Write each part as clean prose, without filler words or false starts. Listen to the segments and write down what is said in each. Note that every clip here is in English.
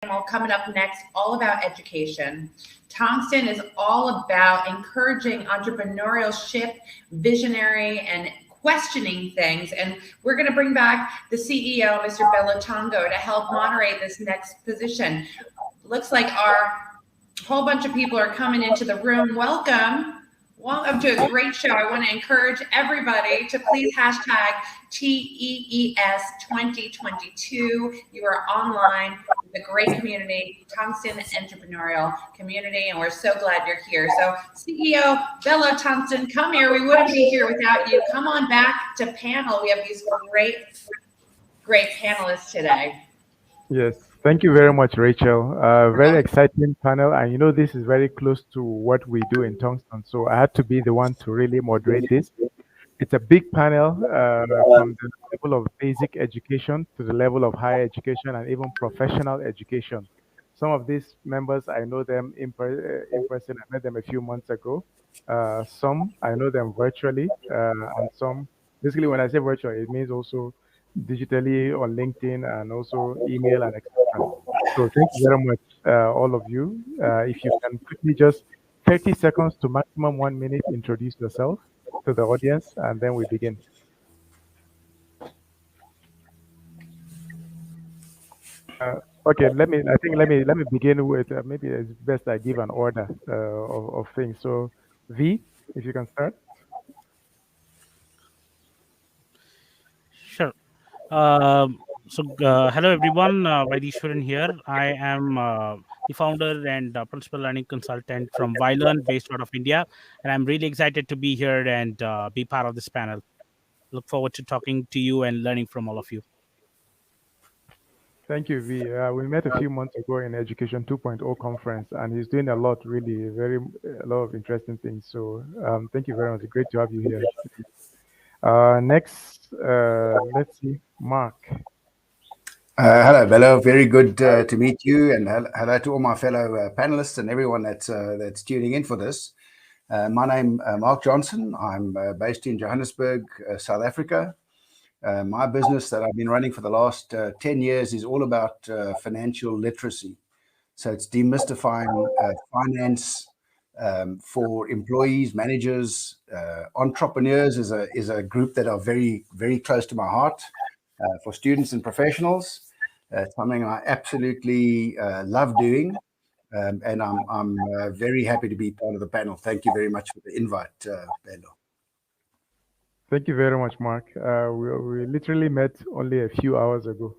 panel coming up next, all about education. Tongston is all about encouraging entrepreneurship, visionary, and questioning things. And we're going to bring back the CEO, Mr. Bello Tongo, to help moderate this next position. Looks like our whole bunch of people are coming into the room. Welcome. Welcome to a great show. I want to encourage everybody to please hashtag TEES 2022. You are online with a great community, Tongston Entrepreneurial community, and we're so glad you're here. So CEO Bello Tongston, come here. We wouldn't be here without you. Come on back to panel. We have these great panelists today. Yes. Thank you very much, Rachel. Very exciting panel. And you know, this is very close to what we do in Tongston. So I had to be the one to really moderate this. It's a big panel from the level of basic education to the level of higher education and even professional education. Some of these members, I know them in person. I met them a few months ago. Some, I know them virtually. And some, basically, when I say virtual, it means also digitally on LinkedIn and also email and etc. So thank you very much, all of you. If you can quickly just 30 seconds to maximum 1 minute, introduce yourself to the audience, and then we begin. Okay, let me begin with maybe it's best I give an order of things. So V, if you can start. Sure. Hello everyone, Vytheeshwaran here. I am the founder and principal learning consultant from VYLEARN based out of India. And I'm really excited to be here and be part of this panel. Look forward to talking to you and learning from all of you. Thank you, V. We met a few months ago in Education 2.0 conference, and he's doing a lot, really, a lot of interesting things. So thank you very much. It's great to have you here. Next, let's see, Marc. Hello, Bello. Very good to meet you, and hello to all my fellow panelists and everyone that's tuning in for this. My name is Marc Johnson. I'm based in Johannesburg, South Africa. My business that I've been running for the last 10 years is all about financial literacy. So it's demystifying finance for employees, managers, entrepreneurs is a group that are very, very close to my heart. For students and professionals, something I absolutely love doing, and I'm very happy to be part of the panel. Thank you very much for the invite, Bello. Thank you very much, Marc. We literally met only a few hours ago,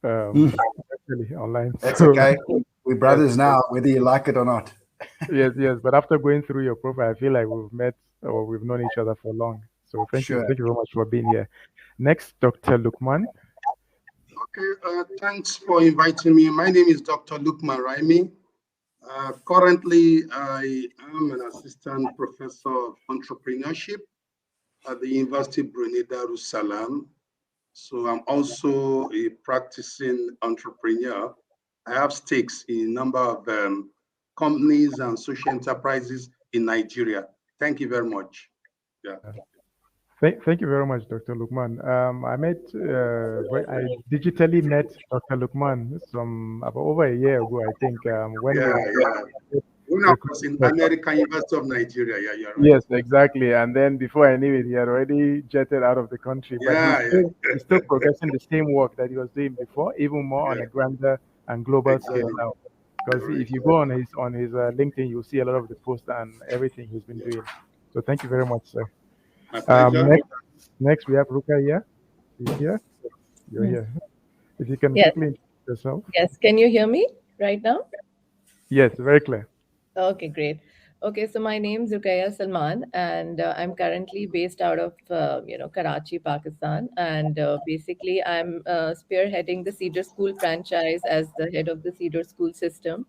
actually online. That's okay. We're brothers now, whether you like it or not. Yes. But after going through your profile, I feel like we've met or we've known each other for long. So thank you very much for being here. Next, Dr. Lukman. Okay, thanks for inviting me. My name is Dr. Lukman Raimi. Currently, I am an assistant professor of entrepreneurship at the University of Brunei, Darussalam. So I'm also a practicing entrepreneur. I have stakes in a number of companies and social enterprises in Nigeria. Thank you very much. Yeah. Thank you very much, Dr. Lukman. I digitally met Dr. Lukman about over a year ago, I think. When I was in American University of Nigeria. Yeah, you're right. Yes, exactly. And then before I knew it, he had already jetted out of the country. But he's still progressing the same work that he was doing before, even more on a grander and global scale now. Because if you go on his LinkedIn, you'll see a lot of the posts and everything he's been doing. So thank you very much, sir. Next we have Rukaiya. She's here. You're here. If you can quickly introduce yourself. Yes, can you hear me right now? Yes, very clear. Okay, great. Okay, so my name is Rukaiya Salman, and I'm currently based out of Karachi, Pakistan, and basically I'm spearheading the Cedar School franchise as the head of the Cedar School system.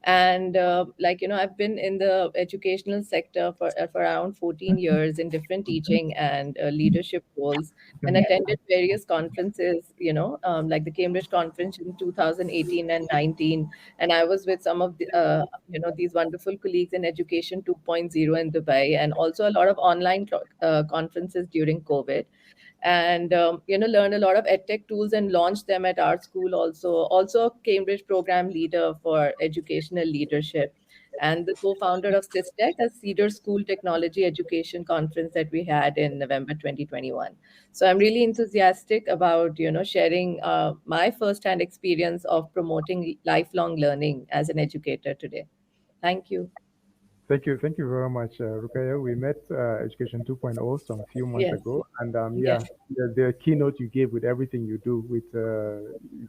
And I've been in the educational sector for around 14 years in different teaching and leadership roles, and attended various conferences, like the Cambridge conference in 2018 and 19. And I was with some of the, these wonderful colleagues in Education 2.0 in Dubai, and also a lot of online conferences during COVID. and learn a lot of edtech tools and launch them at our school also. Also a Cambridge program leader for educational leadership, and the co-founder of SysTech, a Cedar School Technology Education Conference that we had in November 2021. So I'm really enthusiastic about sharing my first-hand experience of promoting lifelong learning as an educator today. Thank you. Thank you very much, Rukaiya. We met Education 2.0 some few months Yes. ago, and Yes. the keynote you gave with everything you do with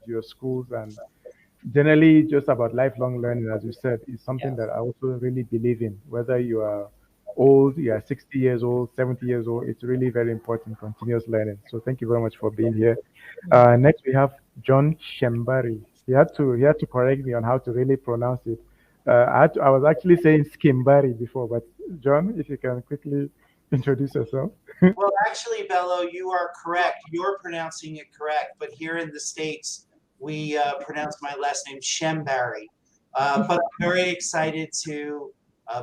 your schools and generally just about lifelong learning, as you said, is something Yeah. that I also really believe in. Whether you are old, you are 60 years old, 70 years old, it's really very important, continuous learning. So thank you very much for being here. Next, we have John Schembari. He had to correct me on how to really pronounce it. I was actually saying Skimbari before, but John, if you can quickly introduce yourself. Well, actually, Bello, you are correct. You're pronouncing it correct. But here in the States, we pronounce my last name Schembari. But I'm very excited to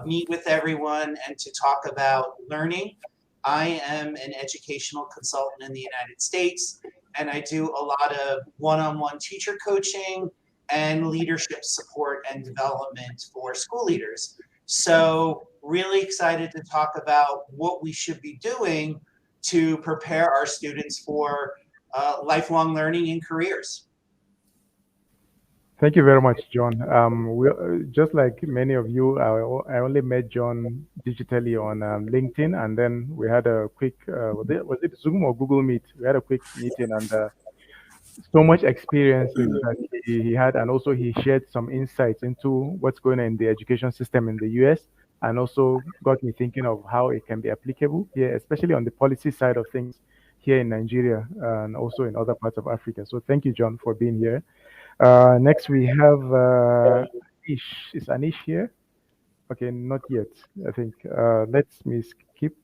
meet with everyone and to talk about learning. I am an educational consultant in the United States, and I do a lot of one-on-one teacher coaching and leadership support and development for school leaders. So really excited to talk about what we should be doing to prepare our students for lifelong learning and careers. Thank you very much, John. Just like many of you, I only met John digitally on LinkedIn, and then we had a quick, was it Zoom or Google Meet? We had a quick meeting, and so much experiences that he had, and also he shared some insights into what's going on in the education system in the US, and also got me thinking of how it can be applicable here, especially on the policy side of things here in Nigeria and also in other parts of Africa. So thank you, John, for being here. Next, we have Anish. Is Anish here? Okay, not yet, I think. Let me skip.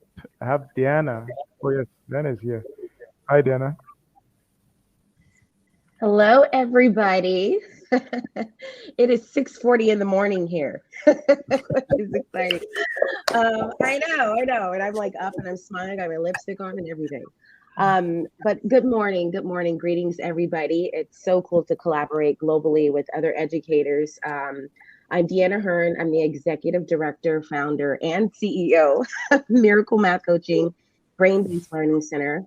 I have Diana. Oh, yes, Diana is here. Hi, Diana. Hello, everybody. It is 6:40 in the morning here, which is exciting. I know. And I'm like up and I'm smiling, I got my lipstick on and everything. But good morning, greetings, everybody. It's so cool to collaborate globally with other educators. I'm Deanna Hearn. I'm the executive director, founder, and CEO of Miracle Math Coaching Brain-Based Learning Center.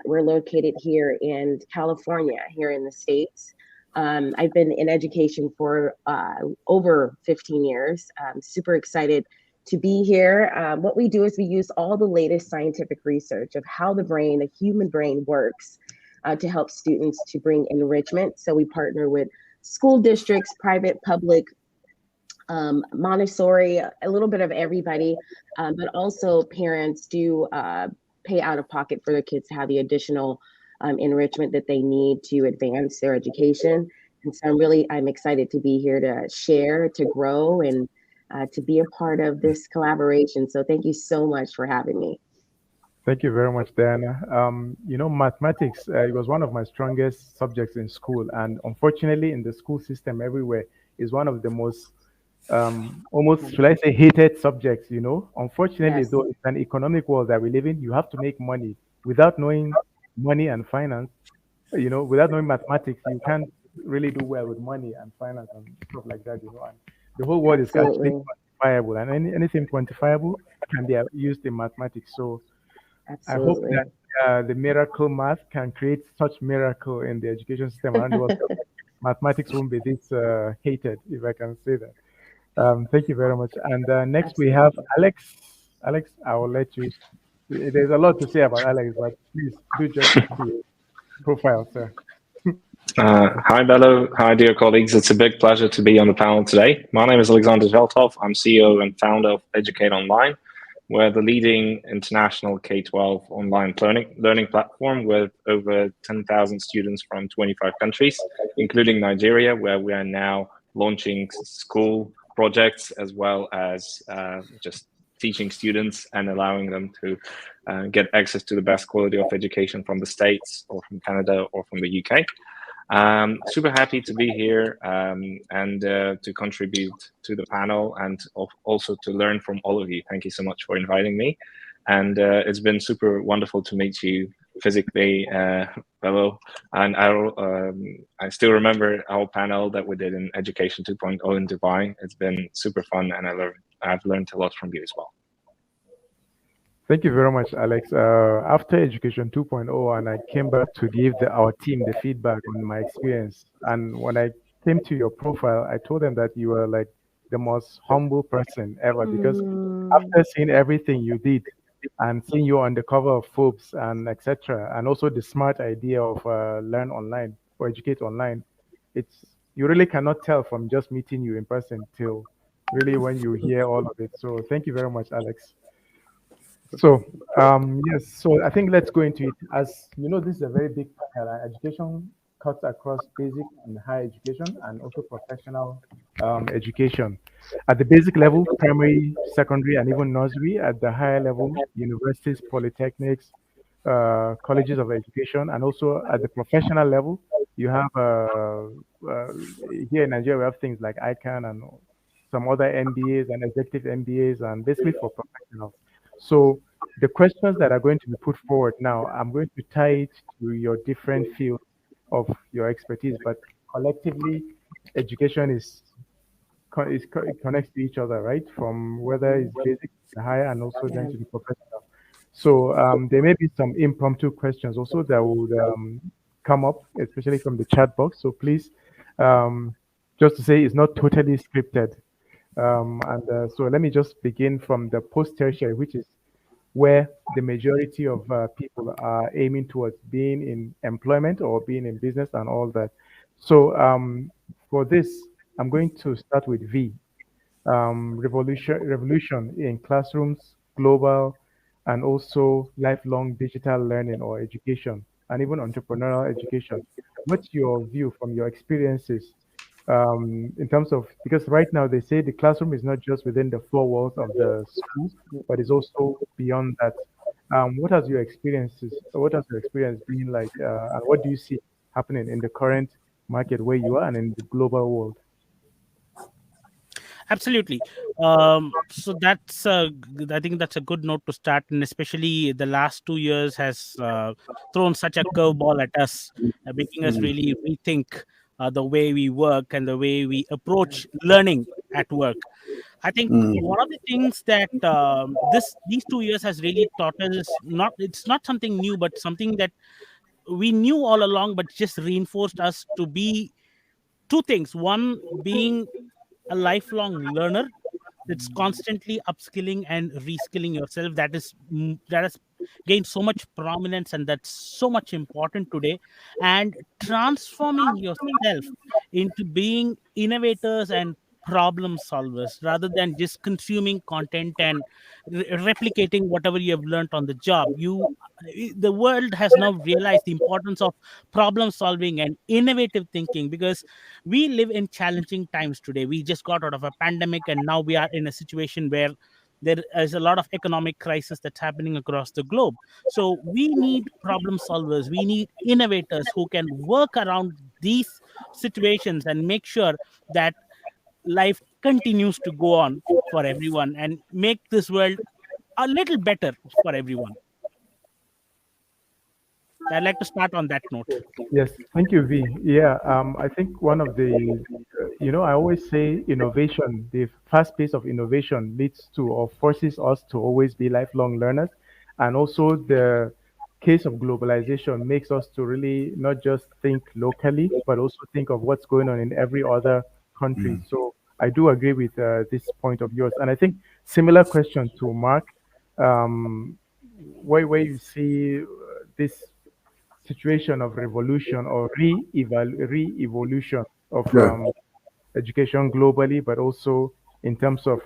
We're located here in California, here in the States. I've been in education for over 15 years. I'm super excited to be here. What we do is we use all the latest scientific research of how the human brain works to help students to bring enrichment. So we partner with school districts, private, public, Montessori, a little bit of everybody, but also parents do pay out of pocket for their kids to have the additional enrichment that they need to advance their education. And so I'm excited to be here to share, to grow, and to be a part of this collaboration. So thank you so much for having me. Thank you very much, Diana. Mathematics, it was one of my strongest subjects in school. And unfortunately, in the school system everywhere, is one of the most, almost, should I say, hated subjects, Unfortunately, Yes. though, it's an economic world that we live in. You have to make money. Without knowing money and finance, without knowing mathematics, you can't really do well with money and finance and stuff like that, And the whole world is actually Absolutely. quantifiable, and anything quantifiable can be used in mathematics. So I hope Absolutely. that the miracle math can create such miracle in the education system around the world. Mathematics won't be this hated, if I can say that. Thank you very much. And next we have Alex. Alex, I will let you. There's a lot to say about Alex, but please do justice to your profile, sir. Hi, Bello. Hi, dear colleagues. It's a big pleasure to be on the panel today. My name is Alexander Veldhoff. I'm CEO and founder of Educate Online. We're the leading international K-12 online learning platform with over 10,000 students from 25 countries, including Nigeria, where we are now launching school projects as well as just teaching students and allowing them to get access to the best quality of education from the States or from Canada or from the UK. Super happy to be here and to contribute to the panel and also to learn from all of you. Thank you so much for inviting me. And it's been super wonderful to meet you physically, Bello, and I still remember our panel that we did in Education 2.0 in Dubai. It's been super fun, and I've learned a lot from you as well. Thank you very much, Alex. After Education 2.0, and I came back to give our team the feedback on my experience. And when I came to your profile, I told them that you were like the most humble person ever, because after seeing everything you did and seeing you on the cover of Forbes and etc., and also the smart idea of learn online or educate online, you really cannot tell from just meeting you in person till really when you hear all of it. So thank you very much, Alex. So, yes, so I think let's go into it. As you know, this is a very big panel. Education cuts across basic and higher education and also professional education. At the basic level, primary, secondary, and even nursery. At the higher level, universities, polytechnics, colleges of education, and also at the professional level, you have here in Nigeria, we have things like ICANN and some other MBAs and executive MBAs, and basically for professionals. So the questions that are going to be put forward now, I'm going to tie it to your different fields of your expertise, but collectively, education it connects to each other, right? From whether it's basic to higher and also then to the professional. So there may be some impromptu questions also that would come up, especially from the chat box. So please, just to say, it's not totally scripted. So let me just begin from the post-tertiary, which is where the majority of people are aiming towards being in employment or being in business and all that. So for this, I'm going to start with V. Revolution in classrooms, global, and also lifelong digital learning or education, and even entrepreneurial education. What's your view from your experiences in terms of, because right now they say the classroom is not just within the four walls of the school, but it's also beyond that. What has your experience been like, and what do you see happening in the current market where you are and in the global world? Absolutely. So I think that's a good note to start, and especially the last 2 years has thrown such a curveball at us, making us really rethink the way we work and the way we approach learning at work. I think one of the things that these 2 years has really taught us is it's not something new, but something that we knew all along, but just reinforced us to be two things. One, being a lifelong learner that's constantly upskilling and reskilling yourself. That has gained so much prominence, and that's so much important today. And transforming yourself into being innovators and problem solvers rather than just consuming content and replicating whatever you have learned on the job. The world has now realized the importance of problem solving and innovative thinking, because we live in challenging times today. We just got out of a pandemic, and now we are in a situation where there is a lot of economic crisis that's happening across the globe. So we need problem solvers, we need innovators who can work around these situations and make sure that life continues to go on for everyone and make this world a little better for everyone. I'd like to start on that note. Yes, thank you, V. Yeah, I think one of the, I always say innovation, the fast pace of innovation leads to or forces us to always be lifelong learners. And also the case of globalization makes us to really not just think locally, but also think of what's going on in every other country. So I do agree with this point of yours. And I think similar question to Mark, where you see this situation of revolution or re-evolution of education globally, but also in terms of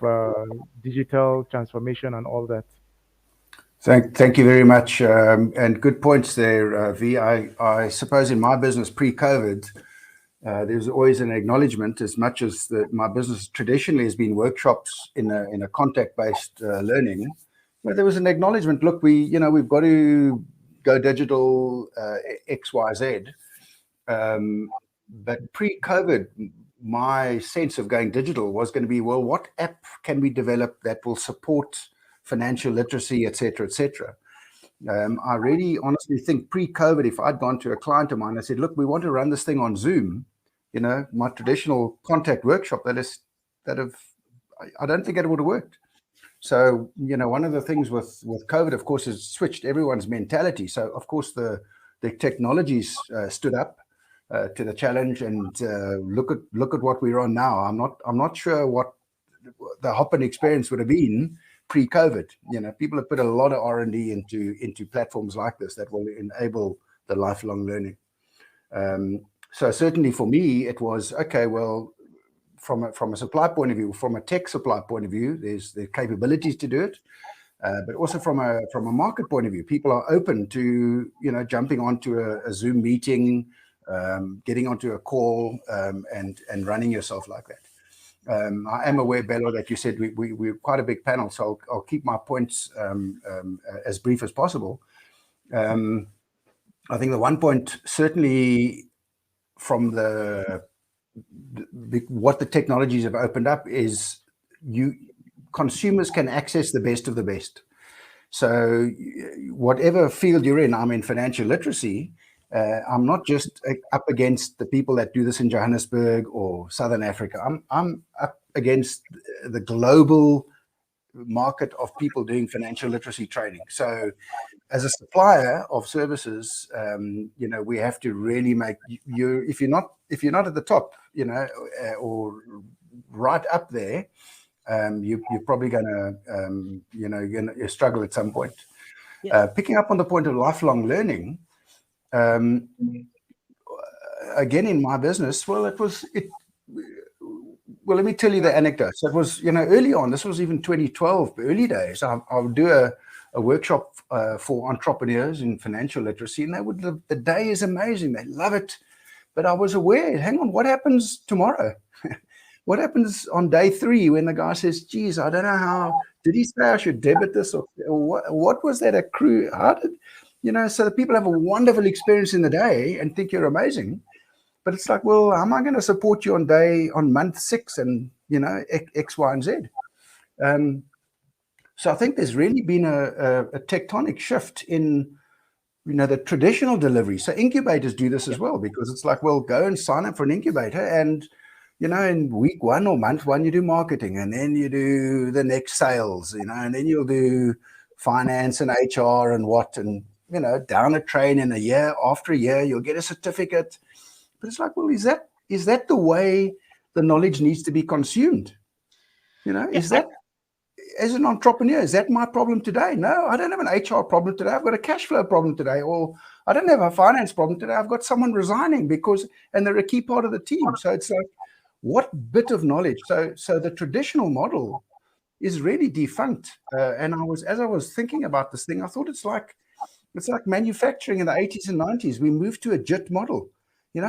digital transformation and all that. Thank you very much, and good points there, V. I suppose in my business pre-COVID, there's always an acknowledgement, as much as my business traditionally has been workshops in a contact-based learning, where there was an acknowledgement. Look, we've got to go digital, X, Y, Z. But pre-COVID, my sense of going digital was going to be, well, what app can we develop that will support financial literacy, et cetera, et cetera. I really honestly think pre-COVID, if I'd gone to a client of mine, I said, look, we want to run this thing on Zoom, my traditional contact workshop, I don't think it would have worked. So, one of the things with COVID, of course, has switched everyone's mentality. So, of course, the technologies stood up to the challenge, and look at what we're on now. I'm not sure what the Hoppen experience would have been pre-COVID. People have put a lot of R&D into platforms like this that will enable the lifelong learning. So certainly for me, it was okay. Well, from a supply point of view, from a tech supply point of view, there's the capabilities to do it, but also from a market point of view, people are open to jumping onto a Zoom meeting, getting onto a call, and running yourself like that. I am aware, Bello, that you said we're quite a big panel, so I'll keep my points as brief as possible. I think the one point, certainly from what the technologies have opened up, is consumers can access the best of the best. So whatever field you're in, I'm in financial literacy. I'm not just up against the people that do this in Johannesburg or Southern Africa. I'm up against the global market of people doing financial literacy training. So as a supplier of services, we have to really make you, if you're not at the top, or right up there, you're probably going to struggle at some point. Yeah. Picking up on the point of lifelong learning, again, in my business, well, let me tell you the anecdote. So it was, early on, this was even 2012, early days. I would do a workshop for entrepreneurs in financial literacy, and the day is amazing. They love it. But I was aware, hang on, what happens tomorrow? What happens on day 3 when the guy says, geez, I don't know how, did he say I should debit this, or what was that accrue? How did, so the people have a wonderful experience in the day and think you're amazing. But it's like, well, how am I going to support you on month 6 and, X, Y, and Z? So I think there's really been a tectonic shift in, the traditional delivery. So incubators do this as well, because it's like, well, go and sign up for an incubator, and, in week 1 or month 1, you do marketing, and then you do the next sales, and then you'll do finance and HR and down a train in a year, after a year, you'll get a certificate. But it's like, well, is that the way the knowledge needs to be consumed? Is that, as an entrepreneur, is that my problem today? No, I don't have an HR problem today. I've got a cash flow problem today. Or I don't have a finance problem today. I've got someone resigning and they're a key part of the team. So it's like, what bit of knowledge? So the traditional model is really defunct. And as I was thinking about this thing, I thought it's like manufacturing in the 80s and 90s. We moved to a JIT model,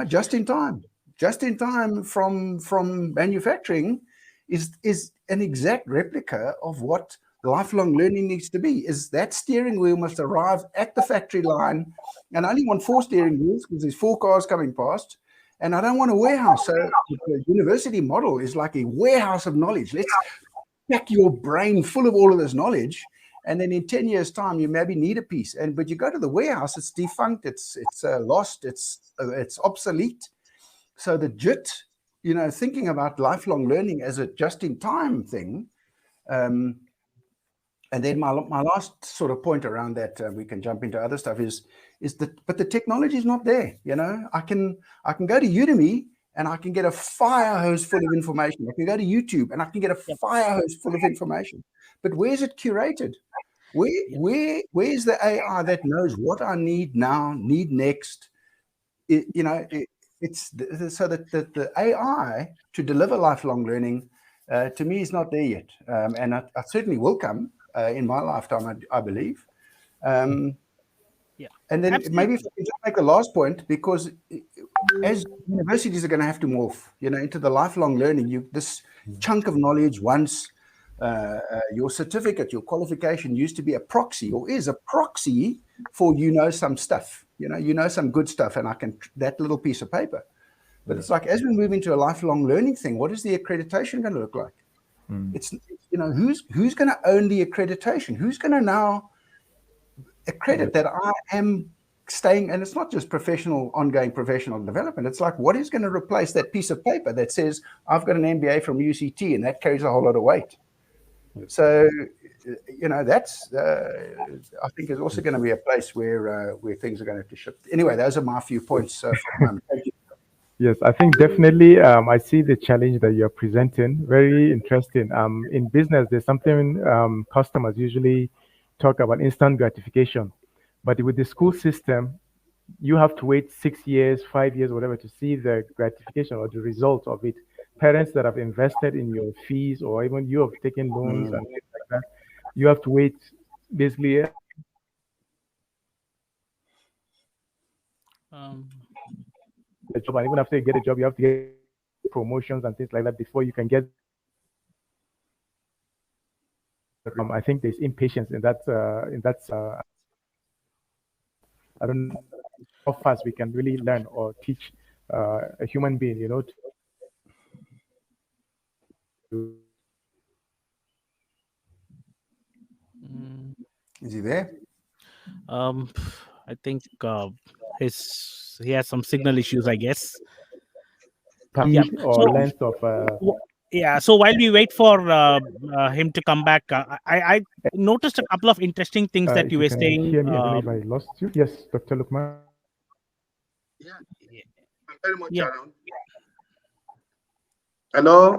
just in time from manufacturing is an exact replica of what lifelong learning needs to be. Is that steering wheel must arrive at the factory line, and I only want 4 steering wheels because there's 4 cars coming past, and I don't want a warehouse. So the university model is like a warehouse of knowledge. Let's pack your brain full of all of this knowledge, and then in 10 years' time, you maybe need a piece. But you go to the warehouse, it's defunct, it's lost, it's obsolete. So the JIT, thinking about lifelong learning as a just-in-time thing. And then my last sort of point around that, we can jump into other stuff, is that, but the technology is not there. I can go to Udemy and I can get a fire hose full of information. I can go to YouTube and I can get a fire hose full of information. But where's it curated? Where's the AI that knows what I need now, need next? It's so that the AI to deliver lifelong learning, to me, is not there yet. And I certainly will come in my lifetime, I believe. And then maybe if I can just make the last point, because as universities are going to have to morph, into the lifelong learning, this chunk of knowledge once, your certificate, your qualification used to be a proxy, or is a proxy for some stuff, some good stuff, and that little piece of paper. But it's like, as we move into a lifelong learning thing, what is the accreditation going to look like? It's who's going to own the accreditation? Who's going to now a credit that I am staying, and it's not just ongoing professional development. It's like, what is going to replace that piece of paper that says I've got an MBA from UCT, and that carries a whole lot of weight. So, that's I think is also going to be a place where things are going to have to shift. Anyway, those are my few points for the moment. Thank you. Yes, I think definitely I see the challenge that you're presenting. Very interesting. In business, there's something customers usually talk about instant gratification. But with the school system, you have to wait 6 years, 5 years, whatever, to see the gratification or the result of it. Parents that have invested in your fees, or even you have taken loans and things like that, you have to wait basically the job, and even after you get a job, you have to get promotions and things like that before you can get. I think there's impatience in that. I don't know how fast we can really learn or teach a human being, Is he there? I think he has some signal issues, I guess. Yeah. Or length of. Yeah. So while we wait for him to come back, I noticed a couple of interesting things that you were saying. Hear me? I don't know if I lost you. Yes, Dr. Lukman. Yeah, I'm very much around. Hello.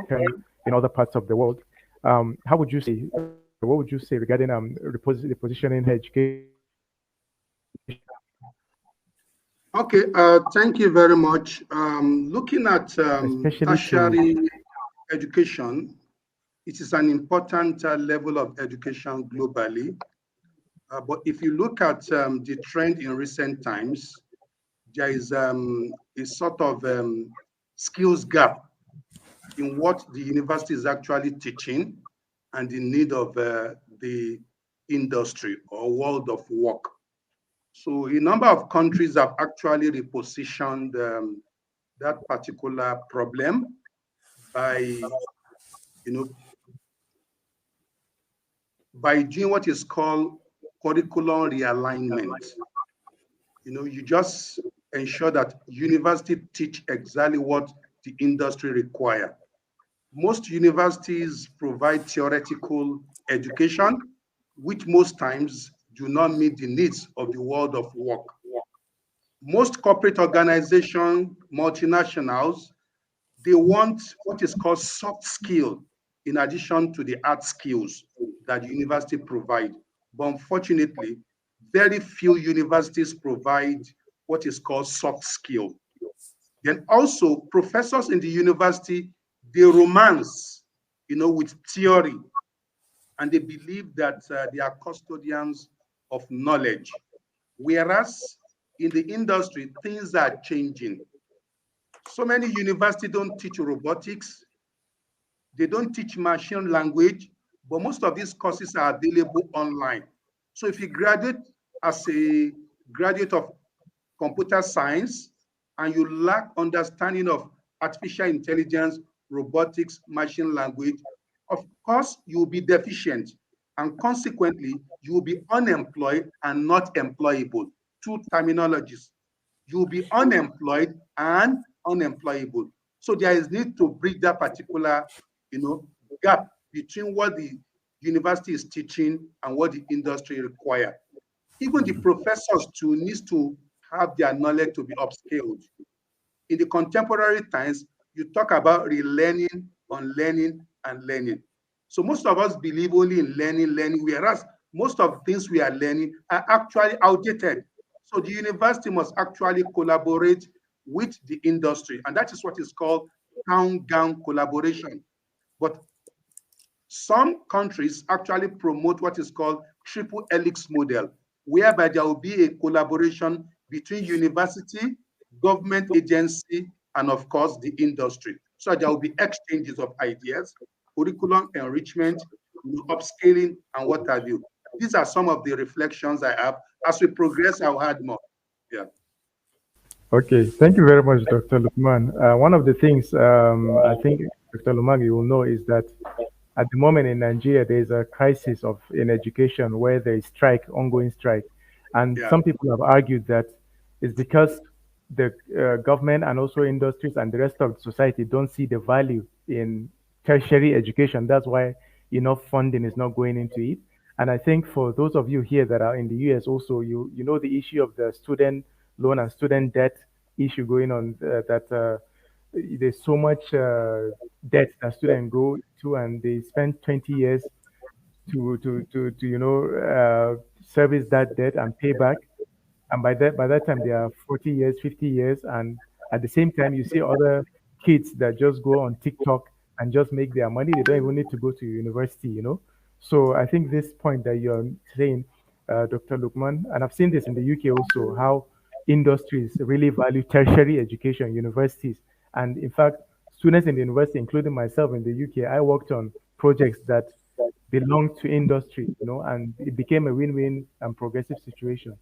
In other parts of the world, how would you say? What would you say regarding the positioning education? Okay, thank you very much. Looking at tertiary education, it is an important level of education globally. But if you look at the trend in recent times, there is a sort of skills gap in what the university is actually teaching and the need of the industry or world of work. So a number of countries have actually repositioned that particular problem by, by doing what is called curriculum realignment. You just ensure that university teach exactly what the industry require. Most universities provide theoretical education, which most times do not meet the needs of the world of work. Most corporate organizations, multinationals, they want what is called soft skill in addition to the hard skills that the university provide. But unfortunately, very few universities provide what is called soft skill. Then also professors in the university, they romance, with theory, and they believe that they are custodians of knowledge. Whereas in the industry, things are changing. So many universities don't teach robotics. They don't teach machine language, but most of these courses are available online. So if you graduate as a graduate of computer science and you lack understanding of artificial intelligence, robotics, machine language, of course, you will be deficient. And consequently, you will be unemployed and not employable. Two terminologies. You will be unemployed and unemployable. So there is need to bridge that particular, gap between what the university is teaching and what the industry require. Even the professors too needs to have their knowledge to be upscaled. In the contemporary times, you talk about relearning, unlearning, and learning. So most of us believe only in learning, whereas most of the things we are learning are actually outdated. So the university must actually collaborate with the industry, and that is what is called town-gown collaboration. But some countries actually promote what is called triple helix model, whereby there will be a collaboration between university, government agency, and of course the industry. So there will be exchanges of ideas, curriculum enrichment, upscaling, and what have you. These are some of the reflections I have. As we progress, I'll add more. Yeah. Okay, thank you very much, Dr. Lukman. One of the things I think, Dr. Lukman, you will know is that at the moment in Nigeria, there's a crisis in education where there is ongoing strike. And Yeah. some people have argued that it's because the government and also industries and the rest of society don't see the value in tertiary education. That's why enough funding is not going into it. And I think for those of you here that are in the US also, you know the issue of the student loan and student debt issue going on, that there's so much debt that students go to, and they spend 20 years to service that debt and pay back. And by that time they are 40 years, 50 years, and at the same time you see other kids that just go on TikTok and just make their money. They don't even need to go to university. So I think this point that you're saying, Dr. Lukman, and I've seen this in the UK also, how industries really value tertiary education, universities. And in fact, students in the university, including myself in the UK, I worked on projects that belong to industry, and it became a win-win and progressive situation.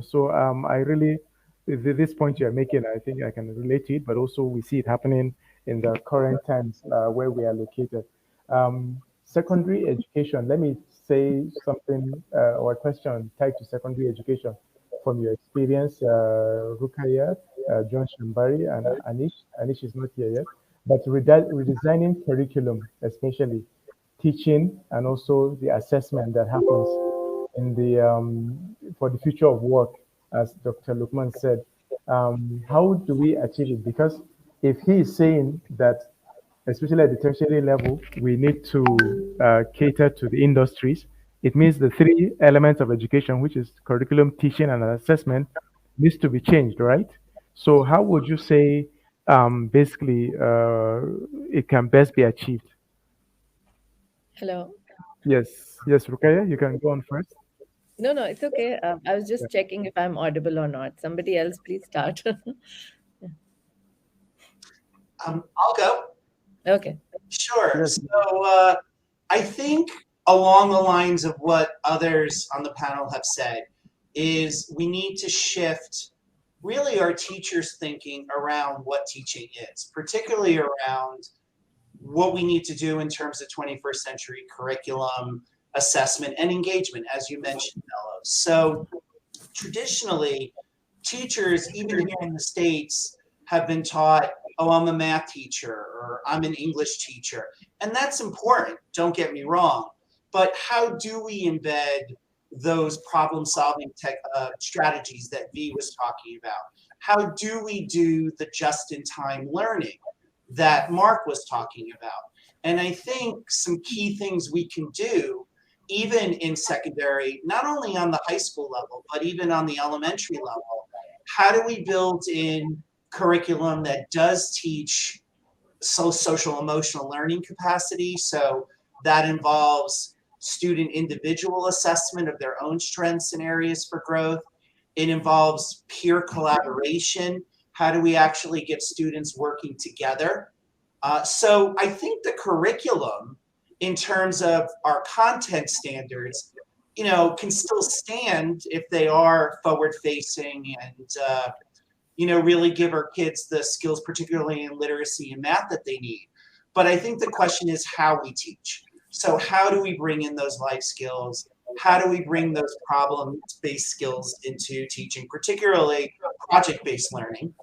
So I really, this point you're making, I think I can relate to it, but also we see it happening in the current times where we are located. Secondary education, let me say something or a question tied to secondary education from your experience, Rukaiya, John Schembari, and Anish. Anish is not here yet, but redesigning curriculum, especially teaching and also the assessment that happens in the for the future of work, as Dr. Lukman said. How do we achieve it? Because if he is saying that, especially at the tertiary level, we need to cater to the industries, it means the three elements of education, which is curriculum, teaching, and assessment, needs to be changed, right? So how would you say basically it can best be achieved? Hello. Yes, Rukaya, you can go on first. No, it's okay. I was Yeah. just checking if I'm audible or not. Somebody else, please start. I'll go. Okay. Sure. Yes. So I think along the lines of what others on the panel have said is we need to shift really our teachers' thinking around what teaching is, particularly around what we need to do in terms of 21st century curriculum, assessment, and engagement, as you mentioned, Bello. So traditionally, teachers, even here in the States, have been taught, oh, I'm a math teacher or I'm an English teacher. And that's important, don't get me wrong. But how do we embed those problem-solving strategies that V was talking about? How do we do the just-in-time learning that Mark was talking about? And I think some key things we can do, even in secondary, not only on the high school level, but even on the elementary level, how do we build in curriculum that does teach social emotional learning capacity? So that involves student individual assessment of their own strengths and areas for growth. It involves peer collaboration. How do we actually get students working together? So I think the curriculum, in terms of our content standards, can still stand if they are forward-facing and really give our kids the skills, particularly in literacy and math, that they need. But I think the question is how we teach. So how do we bring in those life skills? How do we bring those problem-based skills into teaching, particularly project-based learning?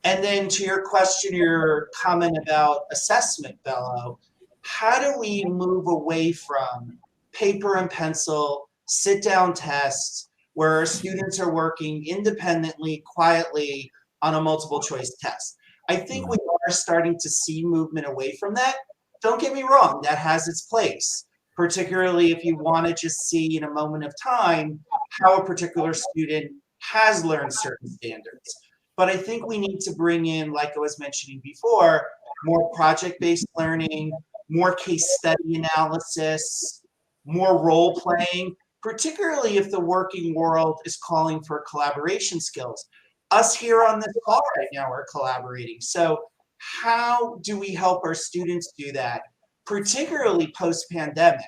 And then to your question, your comment about assessment, Bello, how do we move away from paper and pencil, sit-down tests, where our students are working independently, quietly on a multiple choice test? I think we are starting to see movement away from that. Don't get me wrong, that has its place, particularly if you want to just see in a moment of time how a particular student has learned certain standards. But I think we need to bring in, like I was mentioning before, more project-based learning, more case study analysis, more role playing, particularly if the working world is calling for collaboration skills. Us here on this call right now are collaborating. So how do we help our students do that, particularly post-pandemic?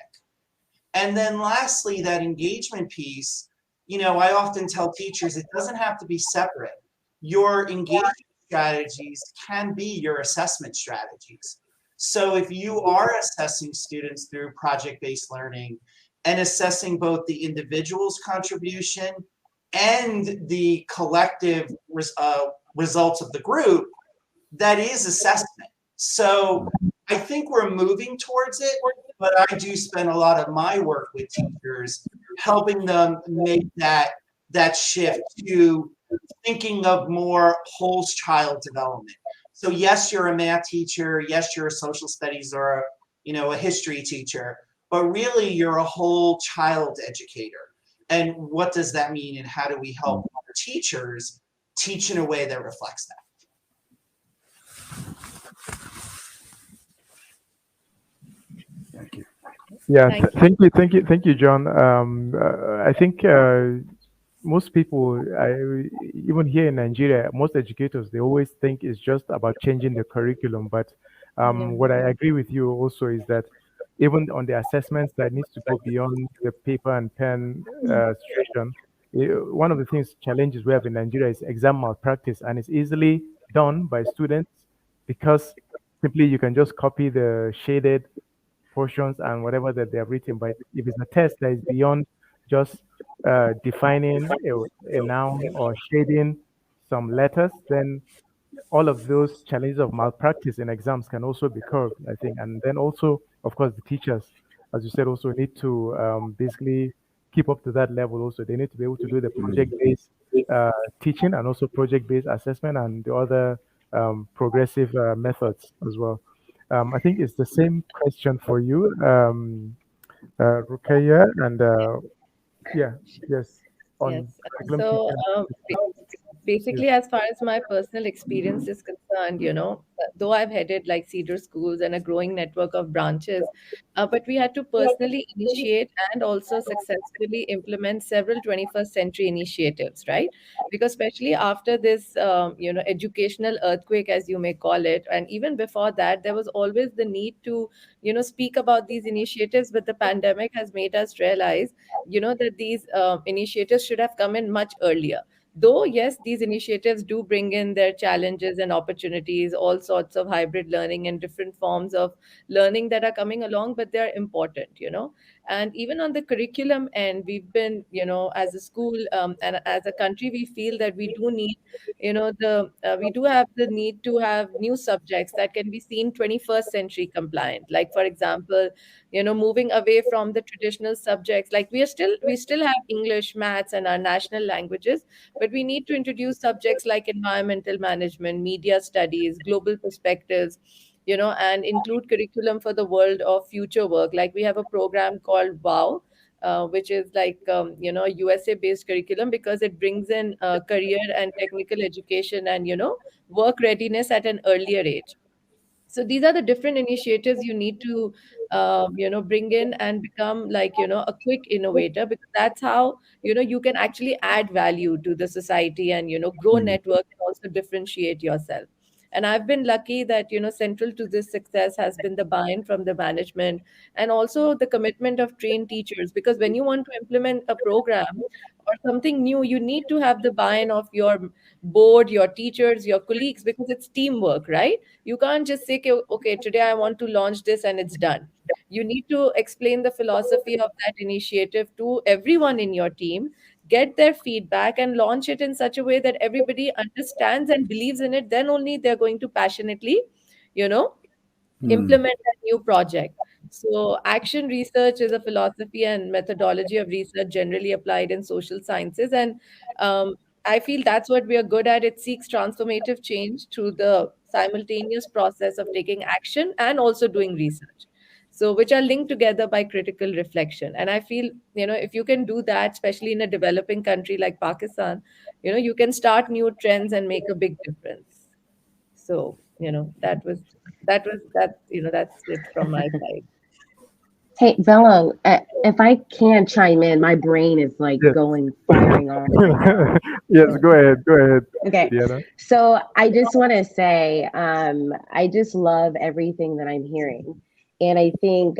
And then lastly, that engagement piece, I often tell teachers it doesn't have to be separate. Your engagement strategies can be your assessment strategies. So if you are assessing students through project-based learning and assessing both the individual's contribution and the collective results of the group, that is assessment. So I think we're moving towards it, but I do spend a lot of my work with teachers, helping them make that shift to thinking of more whole child development. So yes, you're a math teacher, yes, you're a social studies or a history teacher, but really you're a whole child educator. And what does that mean, and how do we help our teachers teach in a way that reflects that? Thank you. Yeah, thank you, John. I think most people, even here in Nigeria, most educators, they always think it's just about changing the curriculum. But what I agree with you also is that even on the assessments, that needs to go beyond the paper and pen situation. One of the challenges we have in Nigeria is exam malpractice, and it's easily done by students because simply you can just copy the shaded portions and whatever that they have written. But if it's a test that is beyond just defining a noun or shading some letters, then all of those challenges of malpractice in exams can also be curbed, I think. And then also, of course, the teachers, as you said, also need to basically keep up to that level. Also, they need to be able to do the project-based teaching and also project-based assessment and the other progressive methods as well. I think it's the same question for you, Rukaiya, and yes, on Yes. curriculum So teaching. basically, as far as my personal experience is concerned, though I've headed like Cedar schools and a growing network of branches, but we had to personally initiate and also successfully implement several 21st century initiatives, right? Because especially after this, educational earthquake, as you may call it, and even before that, there was always the need to, speak about these initiatives. But the pandemic has made us realize, that these initiatives should have come in much earlier. Though, yes, these initiatives do bring in their challenges and opportunities, all sorts of hybrid learning and different forms of learning that are coming along, but they're important. And even on the curriculum end, we've been, as a school and as a country, we feel that we do need, we do have the need to have new subjects that can be seen 21st century compliant. Like, for example, moving away from the traditional subjects, like we still have English, maths, and our national languages, but we need to introduce subjects like environmental management, media studies, global perspectives, and include curriculum for the world of future work. Like, we have a program called WOW, which is like, USA based curriculum, because it brings in career and technical education and, work readiness at an earlier age. So these are the different initiatives you need to bring in and become like, a quick innovator, because that's how, you can actually add value to the society and, grow network and also differentiate yourself. And I've been lucky that, central to this success has been the buy-in from the management and also the commitment of trained teachers. Because when you want to implement a program or something new, you need to have the buy-in of your board, your teachers, your colleagues, because it's teamwork, right? You can't just say, "Okay, okay, today I want to launch this and it's done." You need to explain the philosophy of that initiative to everyone in your team, get their feedback, and launch it in such a way that everybody understands and believes in it. Then only they're going to passionately, you know, implement a new project. So, action research is a philosophy and methodology of research generally applied in social sciences. And I feel that's what we are good at. It seeks transformative change through the simultaneous process of taking action and also doing research. So, which are linked together by critical reflection. And I feel, if you can do that, especially in a developing country like Pakistan, you can start new trends and make a big difference. So, that's it from my side. Hey, Bello, if I can chime in, my brain is like Yes. going firing off right now. Yes, go ahead, Okay, Diana. so I just want to say, I just love everything that I'm hearing, and I think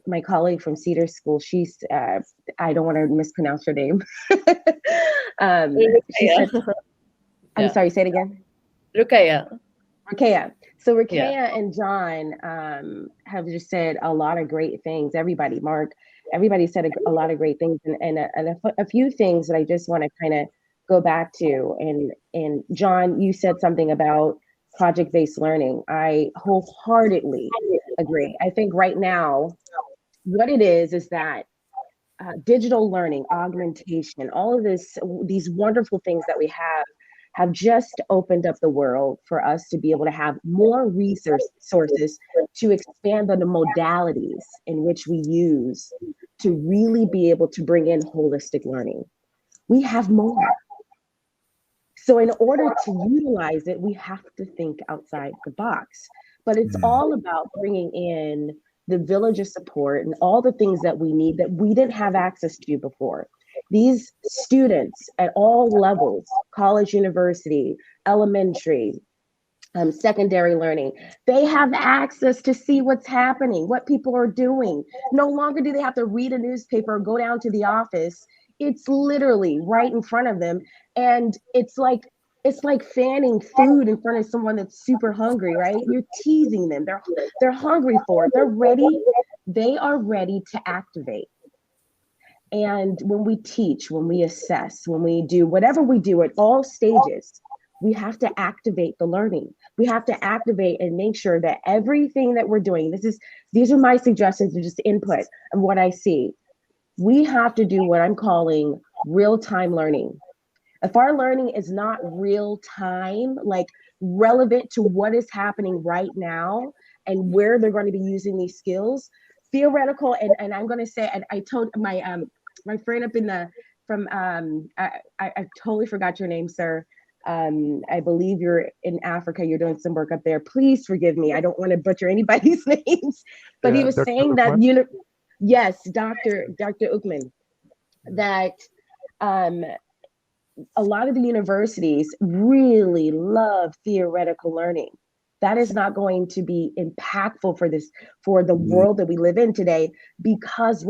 my colleague from Cedar School, she's I don't want to mispronounce her name. She said, I'm Yeah. sorry, say it again. Rukaiya. Okay, yeah. So Rukaiya and John have just said a lot of great things. Everybody, Mark, everybody said a lot of great things, and a few things that I just want to kind of go back to. And John, you said something about project-based learning. I wholeheartedly agree. I think right now, what it is that digital learning, augmentation, all of these wonderful things that we have just opened up the world for us to be able to have more resources to expand on the modalities in which we use to really be able to bring in holistic learning. We have more. So in order to utilize it, we have to think outside the box. But it's all about bringing in the village of support and all the things that we need that we didn't have access to before. These students at all levels, college, university, elementary, secondary learning, they have access to see what's happening, what people are doing. No longer do they have to read a newspaper or go down to the office. It's literally right in front of them. And it's like fanning food in front of someone that's super hungry, right? You're teasing them. They're hungry for it. They're ready. They are ready to activate. And when we teach, when we assess, when we do whatever we do at all stages, we have to activate the learning. We have to activate and make sure that everything that we're doing, these are my suggestions and just input of what I see. We have to do what I'm calling real-time learning. If our learning is not real time, like relevant to what is happening right now and where they're going to be using these skills, theoretical, and I'm going to say, and I told my friend up in I totally forgot your name, sir. I believe you're in Africa. You're doing some work up there. Please forgive me. I don't want to butcher anybody's names, but he was Dr. saying that Lukman? yes, Dr. Lukman, that a lot of the universities really love theoretical learning. That is not going to be impactful for the world that we live in today, because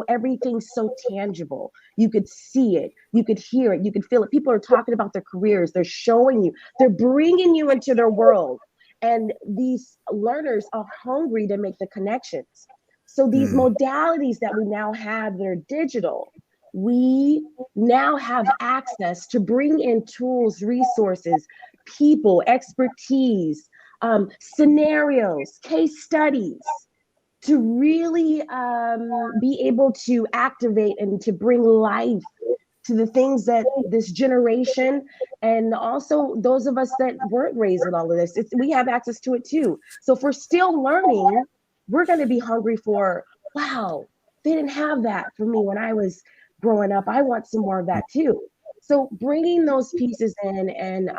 everything's so tangible. You could see it, you could hear it, you could feel it. People are talking about their careers. They're showing you, they're bringing you into their world. And these learners are hungry to make the connections. So these modalities that we now have that are digital, we now have access to bring in tools, resources, people, expertise, scenarios, case studies, to really be able to activate and to bring life to the things that this generation, and also those of us that weren't raised with all of this, we have access to it too. So if we're still learning, we're going to be hungry for, wow, they didn't have that for me when I was growing up. I want some more of that too. So bringing those pieces in and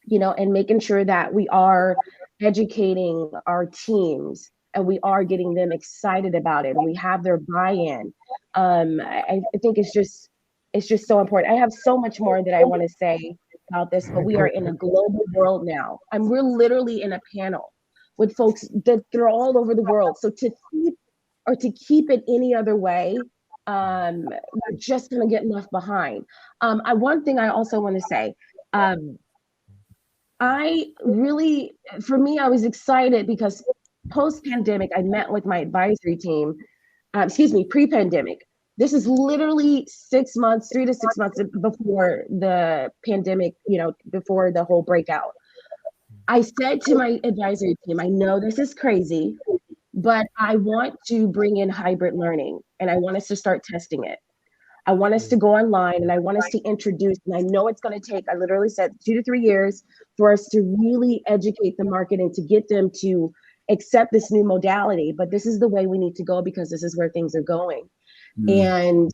and making sure that we are educating our teams and we are getting them excited about it and we have their buy-in. I think it's just so important. I have so much more that I want to say about this, but we are in a global world now. And we're literally in a panel with folks that they're all over the world. So to keep it any other way, we're just going to get left behind. One thing I also want to say, I was excited because post-pandemic, I met with my advisory team, pre-pandemic. This is literally 3 to 6 months before the pandemic, before the whole breakout. I said to my advisory team, I know this is crazy, but I want to bring in hybrid learning and I want us to start testing it. I want us to go online and I want us to introduce, and I know it's going to take, I literally said 2 to 3 years for us to really educate the market and to get them to accept this new modality. But this is the way we need to go because this is where things are going. And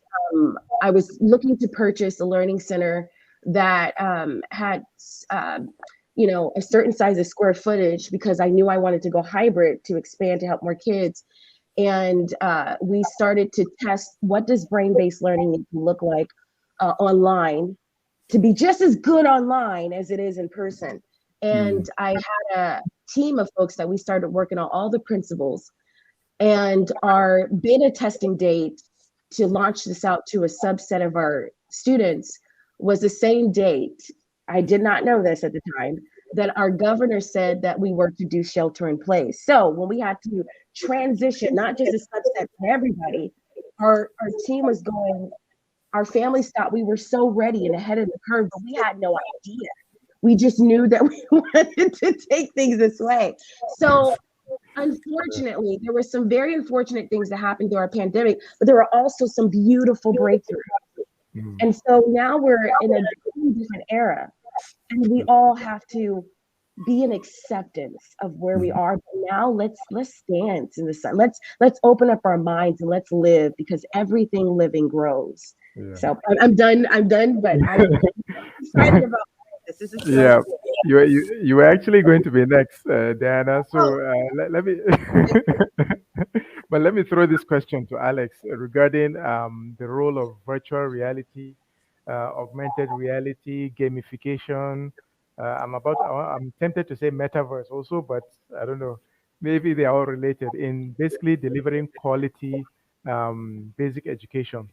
I was looking to purchase a learning center that had, a certain size of square footage because I knew I wanted to go hybrid to expand to help more kids. And we started to test, what does brain-based learning need to look like online to be just as good online as it is in person. And I had a team of folks that we started working on all the principles, and our beta testing date to launch this out to a subset of our students was the same date. I did not know this at the time, that our governor said that we were to do shelter in place. So when we had to transition, not just a subset for everybody, our team was going, our families thought we were so ready and ahead of the curve, but we had no idea. We just knew that we wanted to take things this way. So unfortunately, there were some very unfortunate things that happened through our pandemic, but there were also some beautiful breakthroughs. And so now we're in a different era, and we all have to be in acceptance of where we are. But now let's dance in the sun. Let's open up our minds and let's live, because everything living grows. Yeah. So I'm done, but I'm excited about this. This is so Yeah, cool. you were actually going to be next, Diana. So let me, but let me throw this question to Alex regarding the role of virtual reality, augmented reality, gamification. I'm tempted to say metaverse also, but I don't know. Maybe they are all related in basically delivering quality basic education.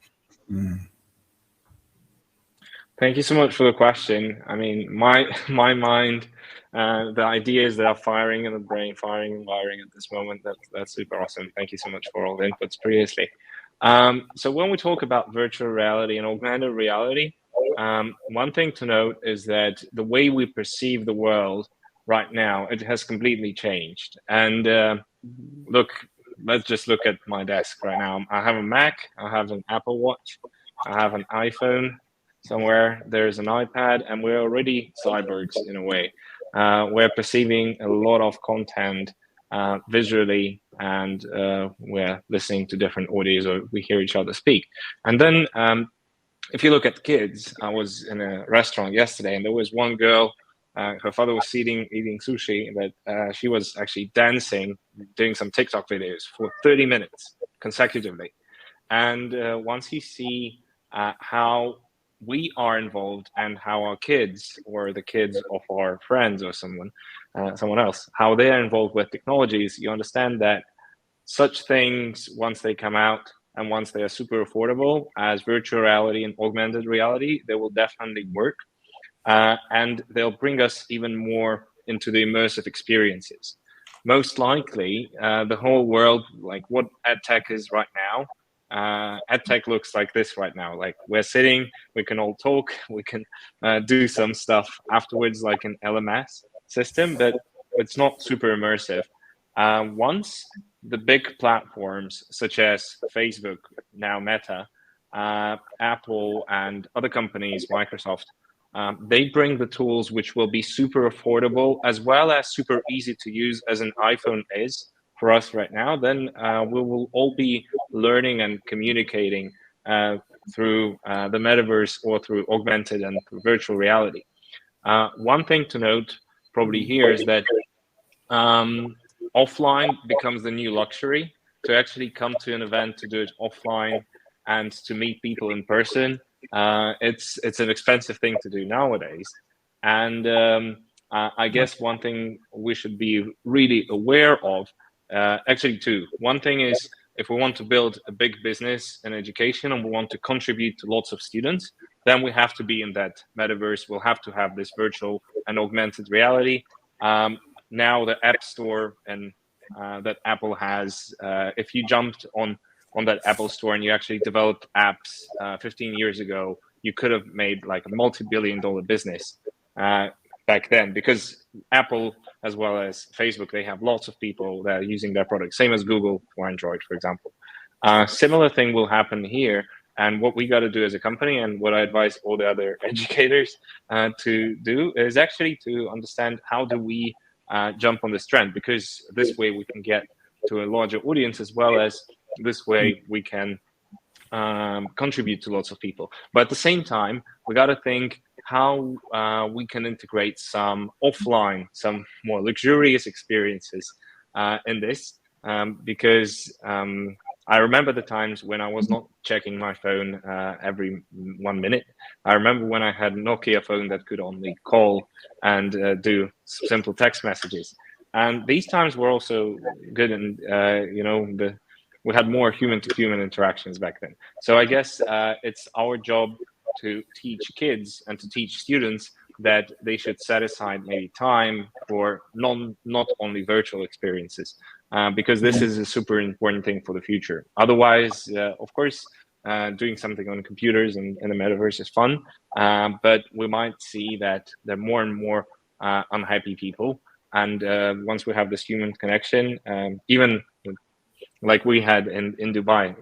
Thank you so much for the question. I mean, my mind, the ideas that are firing in the brain, firing and wiring at this moment. That's super awesome. Thank you so much for all the inputs previously. So when we talk about virtual reality and augmented reality, one thing to note is that the way we perceive the world right now, it has completely changed. And look, let's just look at my desk right now. I have a Mac, I have an Apple Watch, I have an iPhone. Somewhere there's an iPad, and we're already cyborgs in a way. We're perceiving a lot of content visually, and we're listening to different audios, or we hear each other speak. And then if you look at kids, I was in a restaurant yesterday, and there was one girl, her father was eating sushi, but she was actually dancing, doing some TikTok videos for 30 minutes consecutively. And once you see how we are involved, and how our kids, or the kids of our friends, or someone else, how they are involved with technologies, you understand that such things, once they come out and once they are super affordable as virtual reality and augmented reality, they will definitely work, and they'll bring us even more into the immersive experiences. Most likely, the whole world, like what EdTech is right now, EdTech looks like this right now. Like, we're sitting, we can all talk, we can do some stuff afterwards, like an LMS system, but it's not super immersive. Once the big platforms such as Facebook, now Meta, Apple, and other companies, Microsoft, they bring the tools which will be super affordable as well as super easy to use, as an iPhone is for us right now, then we will all be learning and communicating through the metaverse, or through augmented and through virtual reality. One thing to note probably here is that offline becomes the new luxury. To actually come to an event, to do it offline, and to meet people in person, it's an expensive thing to do nowadays. And I guess one thing we should be really aware of, actually two. One thing is, if we want to build a big business in education and we want to contribute to lots of students, then we have to be in that metaverse. We'll have to have this virtual and augmented reality. Now the App Store and that Apple has, if you jumped on that Apple Store and you actually developed apps 15 years ago, you could have made like a multi-billion-dollar business back then, because Apple, as well as Facebook, they have lots of people that are using their products, same as Google for Android, for example. Similar thing will happen here. And what we got to do as a company, and what I advise all the other educators to do, is actually to understand how do we jump on this trend, because this way we can get to a larger audience, as well as this way we can contribute to lots of people. But at the same time, we got to think how we can integrate some offline, some more luxurious experiences in this, because I remember the times when I was not checking my phone every 1 minute. I remember when I had a Nokia phone that could only call and do simple text messages. And these times were also good, and we had more human-to-human interactions back then. So I guess it's our job to teach kids and to teach students that they should set aside maybe time for not only virtual experiences, because this is a super important thing for the future. Otherwise, of course, doing something on computers and in the metaverse is fun, but we might see that there are more and more unhappy people. And once we have this human connection, even like we had in Dubai,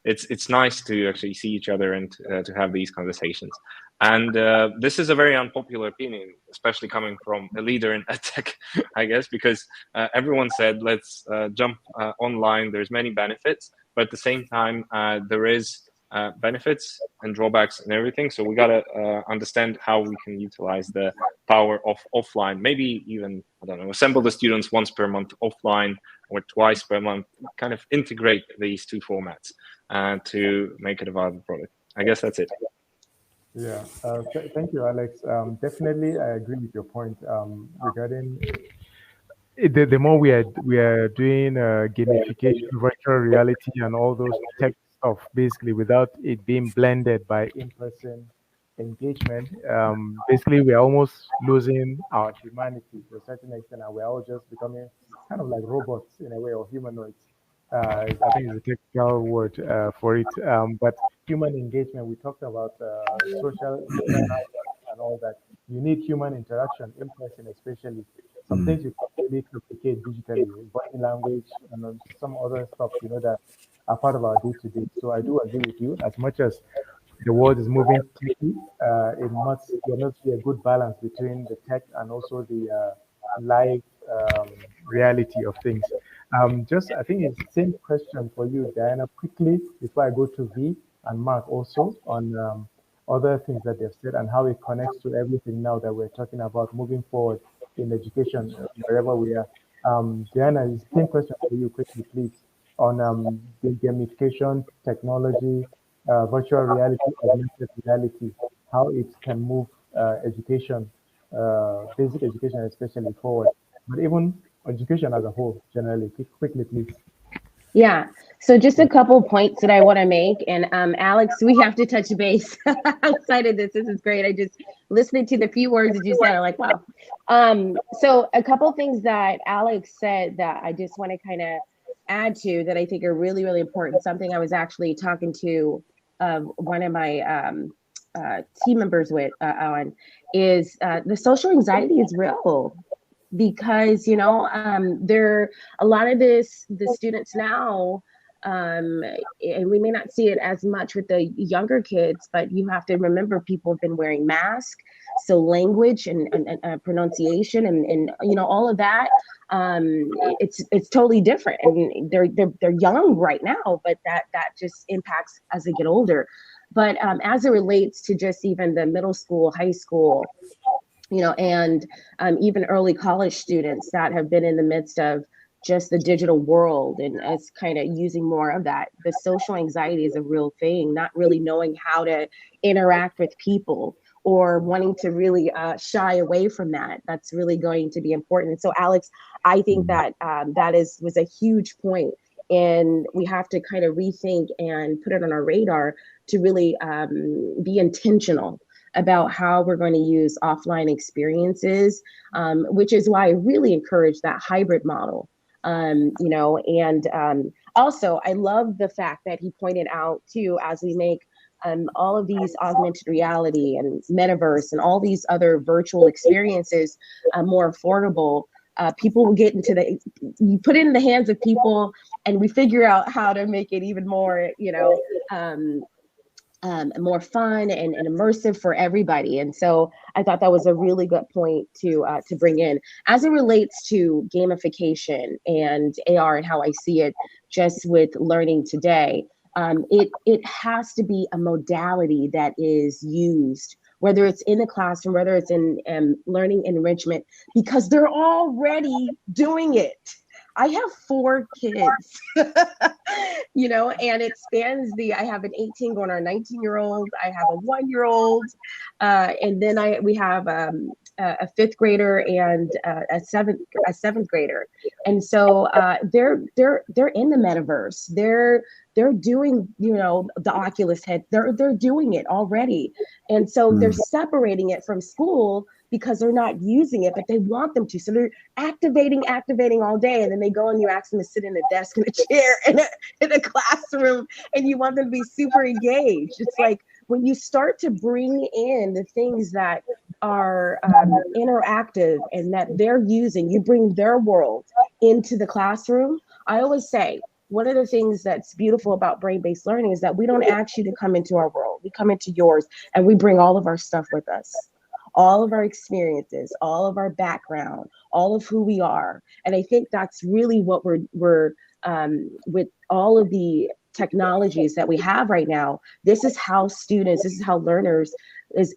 it's nice to actually see each other and to have these conversations. And this is a very unpopular opinion, especially coming from a leader in edtech, I guess, because everyone said, let's jump online. There's many benefits, but at the same time, there is benefits and drawbacks and everything. So we got to understand how we can utilize the power of offline, maybe even, I don't know, assemble the students once per month offline or twice per month, kind of integrate these two formats to make it a viable product. I guess that's it. Yeah, thank you, Alex. Definitely, I agree with your point regarding the more we are doing gamification, virtual reality, and all those tech stuff, basically without it being blended by in-person engagement. Basically, we are almost losing our humanity to a certain extent, and we're all just becoming kind of like robots in a way, or humanoids. I think it's a technical word for it. But human engagement, we talked about social and all that. You need human interaction, in person especially. Some things you can't really replicate digitally, body language and some other stuff, that are part of our day-to-day. So I do agree with you. As much as the world is moving quickly, there must be a good balance between the tech and also the live reality of things. I think it's the same question for you, Diana, quickly, before I go to V and Mark also on other things that they've said and how it connects to everything now that we're talking about moving forward in education, wherever we are. Diana, it's the same question for you quickly, please, on the gamification, technology, virtual reality, augmented reality, how it can move education, basic education especially forward, but even education as a whole, generally. Quickly, please. Yeah. So just a couple points that I want to make. And Alex, we have to touch base outside of this. This is great. I just listening to the few words that you said, I'm like, wow. So a couple things that Alex said that I just want to kind of add to that I think are really, really important. Something I was actually talking to one of my team members on is the social anxiety is real. Because there a lot of the students now, and we may not see it as much with the younger kids, but you have to remember people have been wearing masks, so language and pronunciation and all of that, it's totally different. And they're young right now, but that just impacts as they get older. But as it relates to just even the middle school, high school, and even early college students that have been in the midst of just the digital world and us kind of using more of that. The social anxiety is a real thing, not really knowing how to interact with people or wanting to really shy away from that. That's really going to be important. So Alex, I think that was a huge point. And we have to kind of rethink and put it on our radar to really be intentional about how we're going to use offline experiences, which is why I really encourage that hybrid model. Also, I love the fact that he pointed out too, as we make all of these augmented reality and metaverse and all these other virtual experiences more affordable, people will get into you put it in the hands of people and we figure out how to make it even more, more fun and immersive for everybody. And so I thought that was a really good point to bring in. As it relates to gamification and AR and how I see it just with learning today, it has to be a modality that is used, whether it's in the classroom, whether it's in learning enrichment, because they're already doing it. I have 4 kids, and it spans I have an 18 going on a 19-year-old. I have a 1-year-old. And then we have a fifth grader and a seventh grader, and so they're in the metaverse. They're doing, you know, the Oculus head. They're doing it already, and so they're separating it from school because they're not using it, but they want them to. So they're activating all day, and then they go and you ask them to sit in a desk in a chair in a classroom, and you want them to be super engaged. It's like when you start to bring in the things that are interactive and that they're using, you bring their world into the classroom. I always say, one of the things that's beautiful about brain-based learning is that we don't ask you to come into our world. We come into yours, and we bring all of our stuff with us, all of our experiences, all of our background, all of who we are. And I think that's really what we're with all of the technologies that we have right now. This is how students, this is how learners,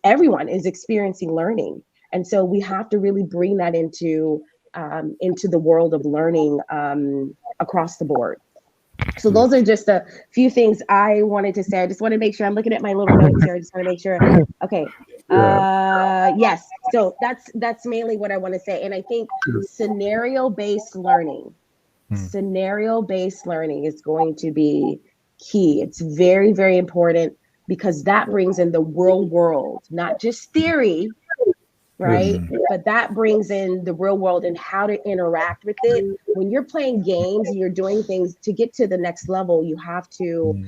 everyone is experiencing learning. And so we have to really bring that into the world of learning across the board. So those are just a few things I wanted to say. I just want to make sure I'm looking at my little notes here. I just want to make sure. Okay. Yes. So that's mainly what I want to say. And I think scenario-based learning is going to be key. It's very, very important because that brings in the real world, not just theory, right? But that brings in the real world and how to interact with it. When you're playing games and you're doing things to get to the next level, you have to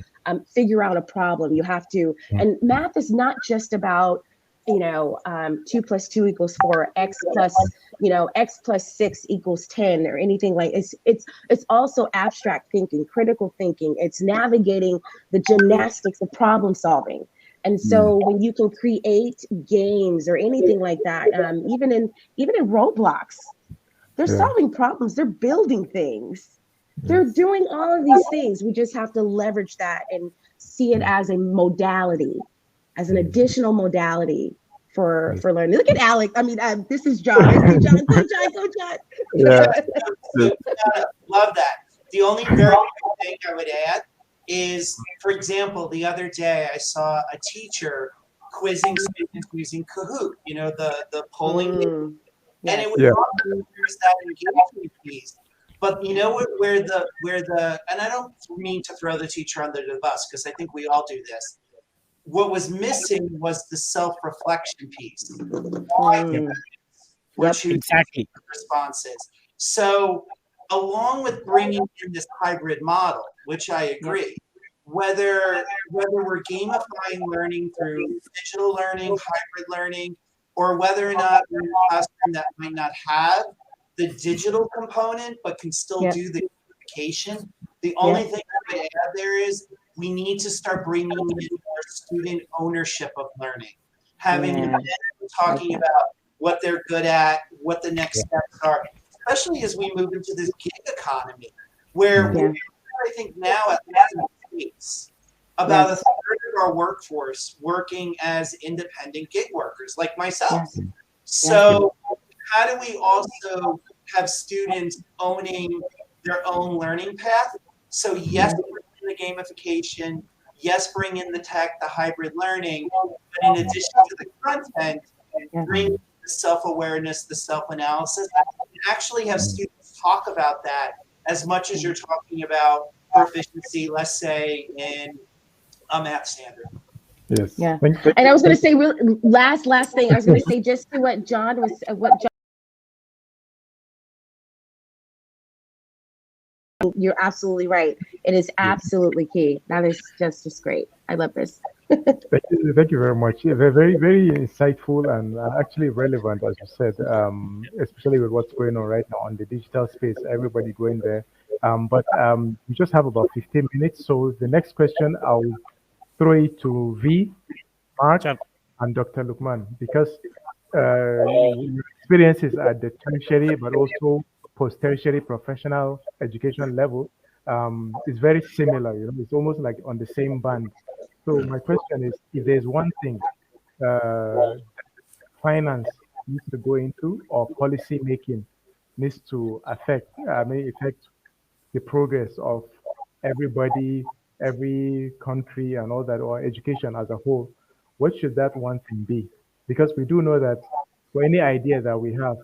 figure out a problem. You have to, and math is not just about, 2 + 2 = 4, x plus 6 = 10 or anything like it's also abstract thinking, critical thinking. It's navigating the gymnastics of problem solving. And so when you can create games or anything like that, even in Roblox, they're solving problems, they're building things, they're doing all of these things. We just have to leverage that and see it as a modality, as an additional modality for learning. Look at Alex. I mean, this is John. I see John. Go John. Yeah. Love that. The only very good thing I would add is, for example, the other day I saw a teacher quizzing students using Kahoot, the polling, and it was awesome. There's that engagement piece. But you know what, where the and I don't mean to throw the teacher under the bus because I think we all do this. What was missing was the self-reflection piece. Exactly. Responses. So along with bringing in this hybrid model, which I agree, whether we're gamifying learning through digital learning, hybrid learning, or whether or not we're in a classroom that might not have the digital component but can still do the gamification, the only thing I would add there is we need to start bringing in more student ownership of learning, having them talking about what they're good at, what the next steps are, especially as we move into this gig economy, where I think now at the States, about a third of our workforce working as independent gig workers, like myself. So how do we also have students owning their own learning path? So yes, bring in the gamification, yes, bring in the tech, the hybrid learning, but in addition to the content, bring the self-awareness, the self-analysis, and actually have students talk about that as much as you're talking about proficiency, let's say, in a math standard. Yes. Yeah. And I was going to say, last thing, I was going to say just to what John you're absolutely right. It is absolutely key. That is just great. I love this. Thank you very much. Yeah, they're very, very insightful and actually relevant, as you said, especially with what's going on right now on the digital space, everybody going there. But we just have about 15 minutes. So the next question, I'll throw it to Marc, and Dr. Lukman, because your experiences at the tertiary, but also post-tertiary professional education level is very similar. It's almost like on the same band. So my question is, if there's one thing finance needs to go into or policy making needs to affect the progress of everybody, every country and all that, or education as a whole, what should that one thing be? Because we do know that for any idea that we have,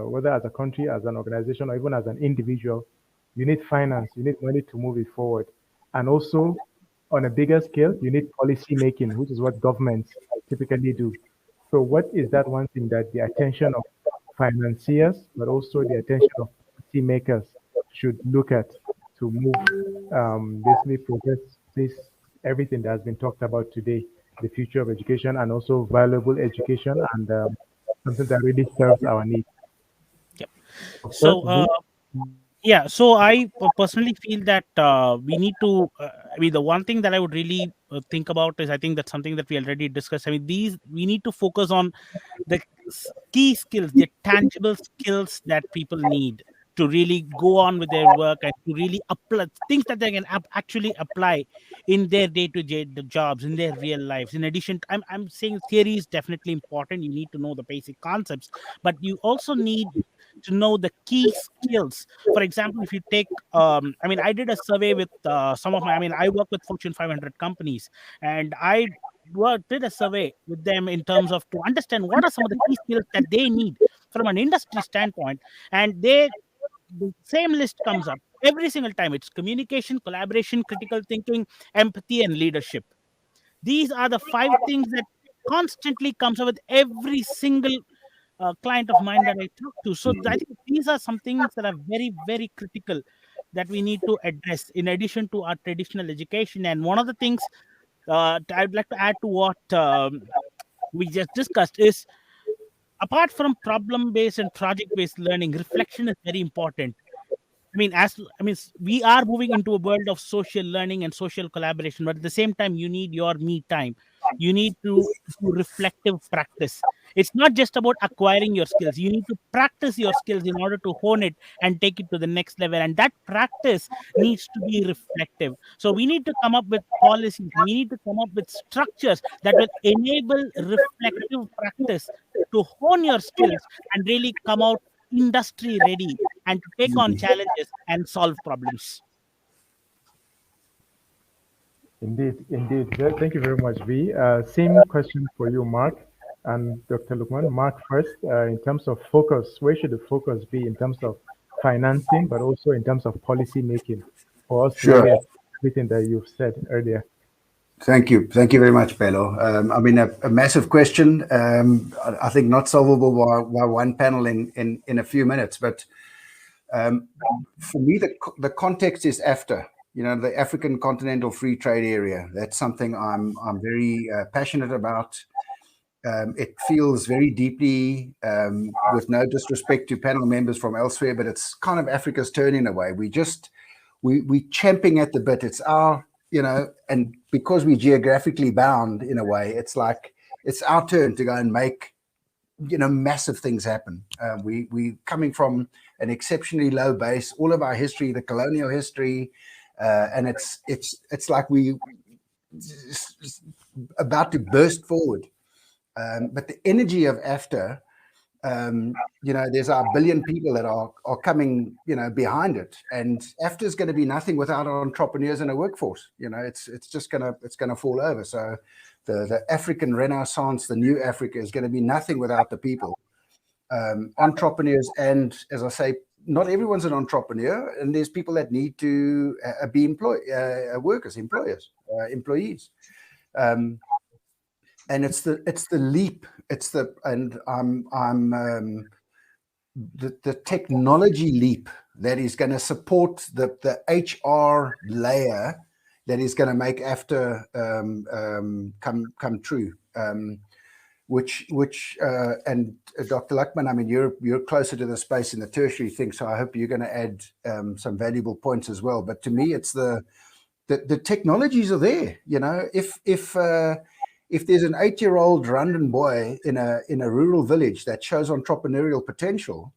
whether as a country, as an organization, or even as an individual, you need finance, you need money to move it forward. And also, on a bigger scale, you need policy making, which is what governments typically do. So what is that one thing that the attention of financiers, but also the attention of policy makers should look at to move, basically progress this, everything that has been talked about today, the future of education and also valuable education and something that really serves our needs. Yep. Of course, So, yeah, so I personally feel that we need to. I mean, the one thing that I would really think about is, I think that's something that we already discussed. I mean, we need to focus on the key skills, the tangible skills that people need to really go on with their work and to really apply things that they can actually apply in their day-to-day jobs, in their real lives. In addition, I'm saying theory is definitely important. You need to know the basic concepts, but you also need to know the key skills. For example, if you take, I mean, I did a survey with some of my, I mean, I work with Fortune 500 companies, and I did a survey with them in terms of to understand what are some of the key skills that they need from an industry standpoint. And the same list comes up every single time. It's communication, collaboration, critical thinking, empathy, and leadership. These are the 5 things that constantly comes up with every single client of mine that I talk to. So I think these are some things that are very, very critical that we need to address in addition to our traditional education. And one of the things I'd like to add to what we just discussed is, apart from problem-based and project-based learning, reflection is very important. We are moving into a world of social learning and social collaboration, but at the same time, you need your me time. You need to do reflective practice. It's not just about acquiring your skills. You need to practice your skills in order to hone it and take it to the next level. And that practice needs to be reflective. So we need to come up with policies. We need to come up with structures that will enable reflective practice to hone your skills and really come out industry ready and to take on challenges and solve problems. Indeed. Thank you very much, V. Same question for you, Mark, and Dr. Lukman. Mark first, in terms of focus, where should the focus be in terms of financing, but also in terms of policy making for us to get everything that you've said earlier? Thank you very much, Bello. I mean, a massive question. I think not solvable by one panel in a few minutes. But for me, the context is AFTA. You know, the African Continental Free Trade Area. That's something I'm very passionate about. It feels very deeply, with no disrespect to panel members from elsewhere, but it's kind of Africa's turn in a way. We champing at the bit. It's our, you know, and because we're geographically bound in a way, it's like it's our turn to go and make, you know, massive things happen. We coming from an exceptionally low base, all of our history, the colonial history, and it's like we about to burst forward. But the energy of AFTA, you know, there's our billion people that are coming, you know, behind it, and AFTA is going to be nothing without entrepreneurs and a workforce. You know, it's just gonna fall over. So the African Renaissance, the new Africa, is going to be nothing without the people, entrepreneurs, and as I say, not everyone's an entrepreneur, and there's people that need to be employees. And it's the leap. It's the technology leap that is going to support the HR layer that is going to make AFTA come true. Which and Dr. Lukman, I mean, you're closer to the space in the tertiary thing, so I hope you're going to add some valuable points as well. But to me, it's the technologies are there. You know, if there's an 8-year-old Rwandan boy in a rural village that shows entrepreneurial potential,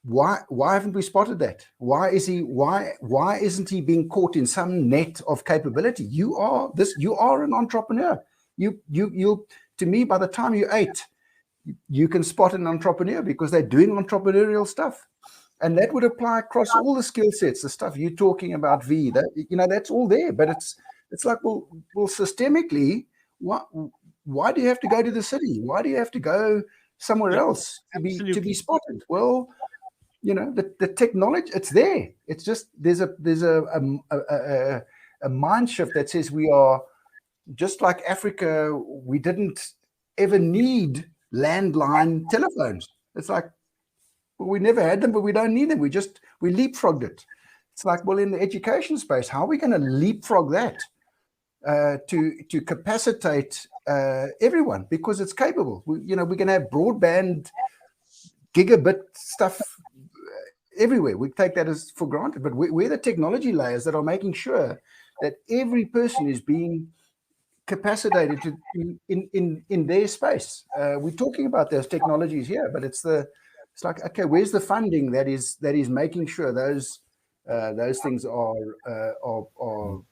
why haven't we spotted that? Why isn't he being caught in some net of capability? You are an entrepreneur. You'll to me, by the time you're 8, you can spot an entrepreneur because they're doing entrepreneurial stuff. And that would apply across all the skill sets, the stuff you're talking about, V. That, you know, that's all there. But it's like, well, systemically, why do you have to go to the city? Why do you have to go somewhere else to be spotted? Well, the technology, it's there. It's just there's a mind shift that says we are just like Africa. We didn't ever need landline telephones. It's like, well, we never had them, but we don't need them. We leapfrogged it. It's like, well, in the education space, how are we going to leapfrog that to capacitate everyone, because it's capable? We're going to have broadband, gigabit stuff everywhere. We take that as for granted, but we're the technology layers that are making sure that every person is being capacitated to in their space. We're talking about those technologies here, but it's like, okay, where's the funding that is making sure those things are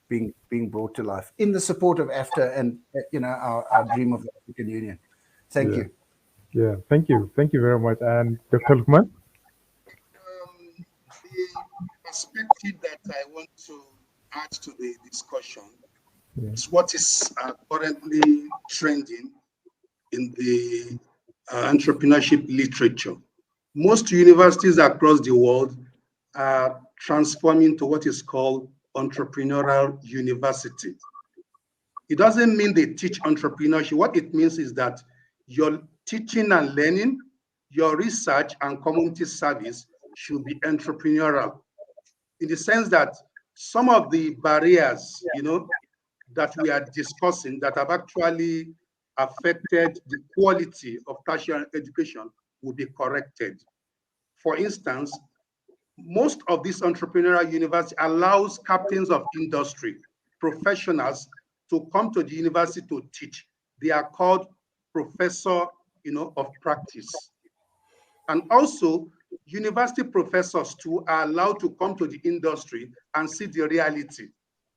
being brought to life in the support of AFTA and our dream of the African Union. Thank you. Yeah, thank you very much. And Dr. Lukman? The perspective that I want to add to the discussion is what is currently trending in the entrepreneurship literature. Most universities across the world are transforming to what is called entrepreneurial university. It doesn't mean they teach entrepreneurship. What it means is that your teaching and learning, your research and community service should be entrepreneurial, in the sense that some of the barriers, that we are discussing that have actually affected the quality of tertiary education will be corrected. For instance, most of this entrepreneurial university allows captains of industry, professionals, to come to the university to teach. They are called professor, of practice. And also, university professors too are allowed to come to the industry and see the reality.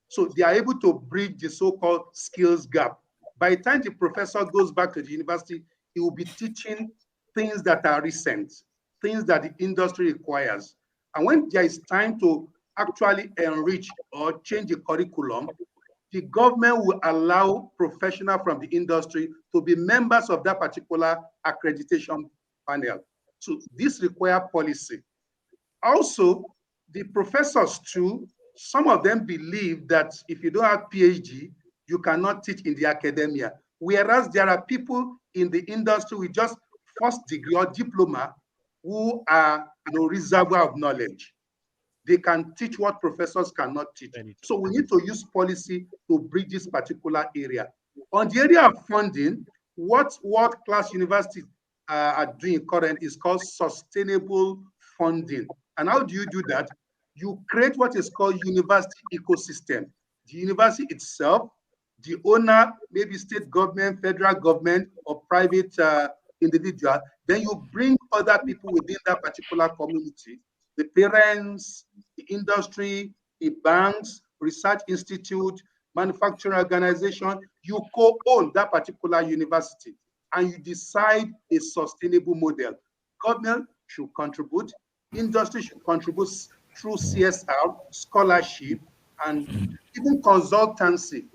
So they are able to bridge the so-called skills gap. By the time the professor goes back to the university, he will be teaching things that are recent, things that the industry requires. And when there is time to actually enrich or change the curriculum, the government will allow professionals from the industry to be members of that particular accreditation panel. So this requires policy. Also, the professors too, some of them believe that if you don't have PhD, you cannot teach in the academia. Whereas there are people in the industry with just first degree or diploma who are reservoir of knowledge. They can teach what professors cannot teach. So we need to use policy to bridge this particular area. On the area of funding, what world-class universities are doing currently is called sustainable funding. And how do you do that? You create what is called university ecosystem. The university itself, the owner, maybe state government, federal government, or private individual, then you bring other people within that particular community, the parents, the industry, the banks, research institute, manufacturing organization. You co-own that particular university and you decide a sustainable model. Government should contribute, industry should contribute through CSR, scholarship, and even consultancy.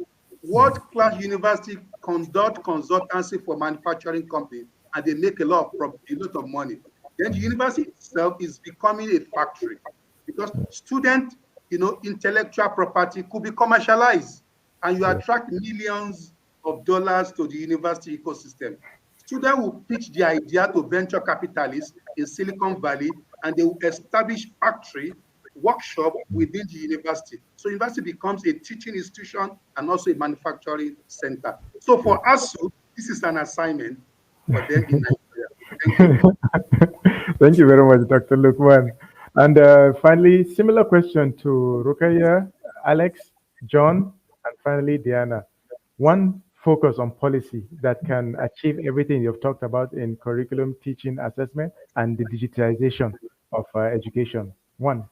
World-class university conduct consultancy for manufacturing companies, and they make a lot of money. Then the university itself is becoming a factory because student, intellectual property could be commercialized, and you attract millions of dollars to the university ecosystem. Students will pitch the idea to venture capitalists in Silicon Valley, and they will establish factory, workshop within the university. So university becomes a teaching institution and also a manufacturing center. So for us, this is an assignment for them in Nigeria. Thank you. Thank you very much, Dr. Lukman. And finally, similar question to Rukaiya, Alex, John, and finally, Diana. One focus on policy that can achieve everything you've talked about in curriculum, teaching, assessment, and the digitization of education. One.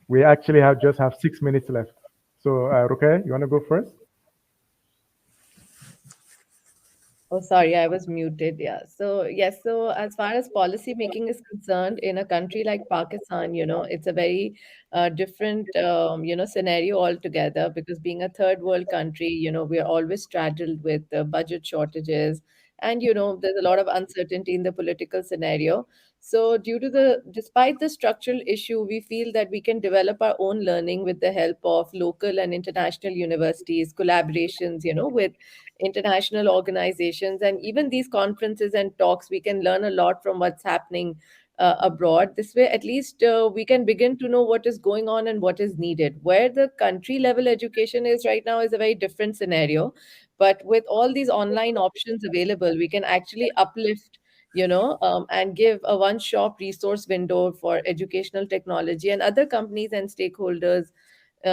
We actually just have 6 minutes left. So, Rukaiya, you want to go first? Oh, sorry, I was muted. Yeah. So, yes. So, as far as policy making is concerned, in a country like Pakistan, it's a very different, scenario altogether because being a third world country, we are always straddled with budget shortages. And, there's a lot of uncertainty in the political scenario. So, despite the structural issue, we feel that we can develop our own learning with the help of local and international universities, collaborations, with international organizations, and even these conferences and talks. We can learn a lot from what's happening abroad. This way, at least we can begin to know what is going on and what is needed. Where the country level education is right now is a very different scenario. But with all these online options available, we can actually uplift and give a one-shop resource window for educational technology and other companies and stakeholders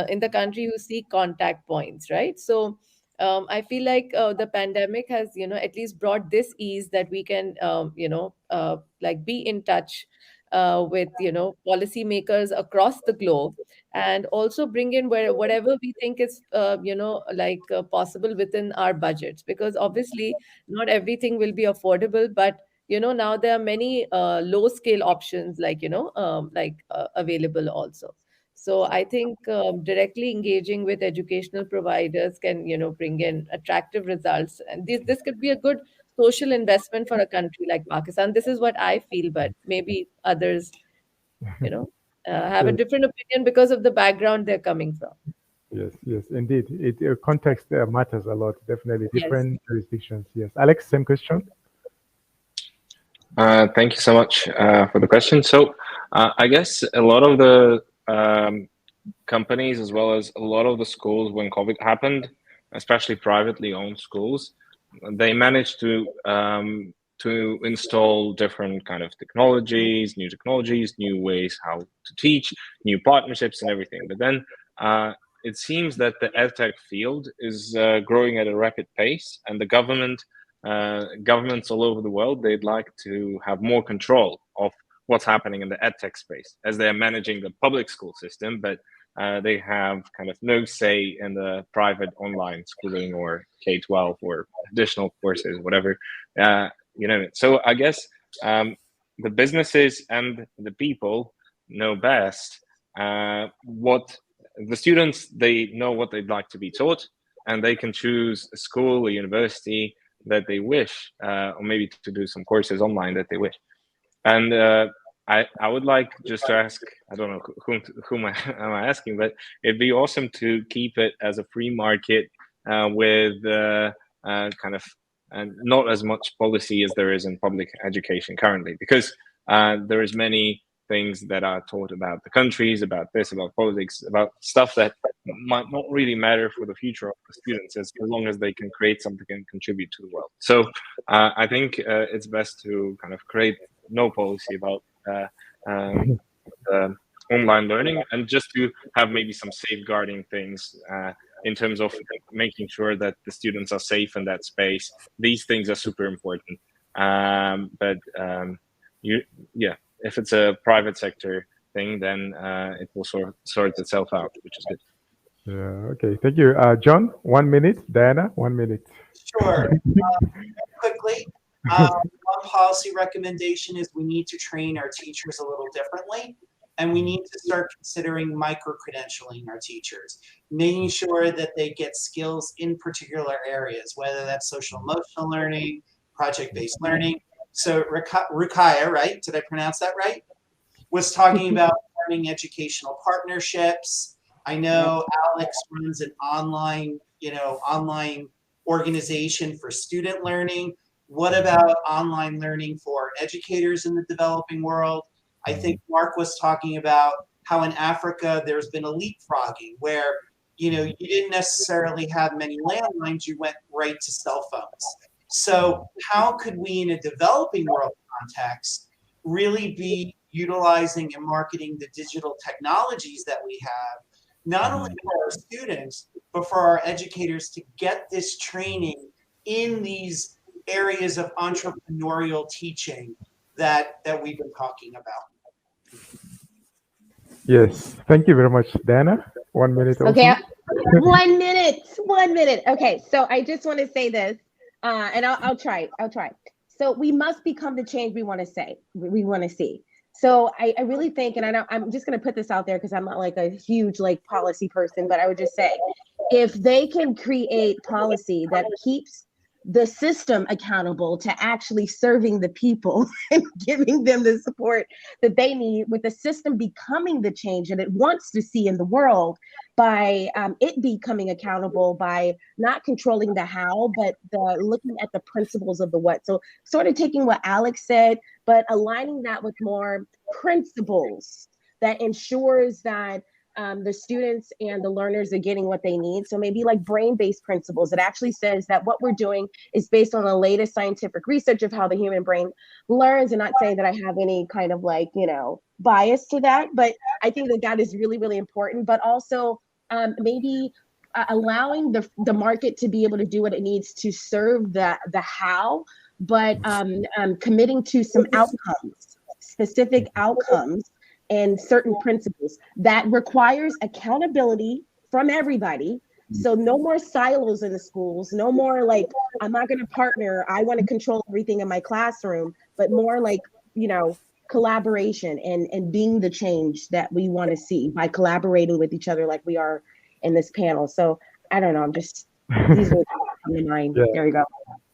in the country who seek contact points, right? So I feel like the pandemic has, at least brought this ease that we can, like be in touch with, policymakers across the globe, and also bring in whatever we think is, possible within our budgets. Because obviously, not everything will be affordable, but now there are many low scale options, available also. So I think directly engaging with educational providers can, bring in attractive results, and this could be a good social investment for a country like Pakistan. This is what I feel, but maybe others, you know, have a Yes, different opinion because of the background they're coming from. yes, yes, indeed. Context matters a lot. Definitely, Yes. different jurisdictions. Yes, Alex, same question. Thank you so much for the question. So I guess a lot of the companies, as well as a lot of the schools, when COVID happened, especially privately owned schools, they managed to install different kind of technologies, new ways how to teach, new partnerships and everything. But then it seems that the edtech field is growing at a rapid pace, and the governments all over the world, they'd like to have more control of what's happening in the edtech space, as they're managing the public school system, but they have kind of no say in the private online schooling or K-12 or additional courses, whatever, So I guess the businesses and the people know best what the students, they know what they'd like to be taught, and they can choose a school, a university that they wish, or maybe to do some courses online that they wish. And I would like just to ask, I don't know whom am I asking, but it'd be awesome to keep it as a free market with kind of not as much policy as there is in public education currently, because there is many things that are taught about the countries, about this, about politics, about stuff that might not really matter for the future of the students, as long as they can create something and contribute to the world. So I think it's best to kind of create no policy about online learning, and just to have maybe some safeguarding things in terms of making sure that the students are safe in that space. These things are super important. If it's a private sector thing, then it will sort itself out, which is good. Yeah. Okay. Thank you, John. 1 minute. Diana, 1 minute. Sure. Quickly, one policy recommendation is we need to train our teachers a little differently, and we need to start considering micro-credentialing our teachers, making sure that they get skills in particular areas, whether that's social emotional learning, project-based learning. So Rukaiya, right? Did I pronounce that right? Was talking about learning educational partnerships. I know Alex runs an online organization for student learning. What about online learning for educators in the developing world? I think Marc was talking about how in Africa there's been a leapfrogging where you didn't necessarily have many landlines, you went right to cell phones. So how could we, in a developing world context, really be utilizing and marketing the digital technologies that we have, not only for our students, but for our educators to get this training in these areas of entrepreneurial teaching that we've been talking about? Yes. Thank you very much, Diana. 1 minute. Also. Okay. 1 minute. 1 minute. Okay. So I just want to say this. And I'll try. So we must become the change we want to see. So I really think, and I'm just going to put this out there because I'm not like a huge like policy person, but I would just say, if they can create policy that keeps the system accountable to actually serving the people and giving them the support that they need, with the system becoming the change that it wants to see in the world, by it becoming accountable, by not controlling the how, but looking at the principles of the what. So sort of taking what Alex said, but aligning that with more principles that ensures that the students and the learners are getting what they need. So maybe like brain-based principles. It actually says that what we're doing is based on the latest scientific research of how the human brain learns. And not saying that I have any kind of like, bias to that, but I think that is really, really important. But also maybe allowing the market to be able to do what it needs to serve the how, but committing to some outcomes, specific outcomes, and certain principles that requires accountability from everybody. So no more silos in the schools, no more like, I'm not going to partner, I want to control everything in my classroom, but more like, collaboration and being the change that we want to see by collaborating with each other like we are in this panel. So I don't know, I'm just, these are on the mind. Yeah. There you go.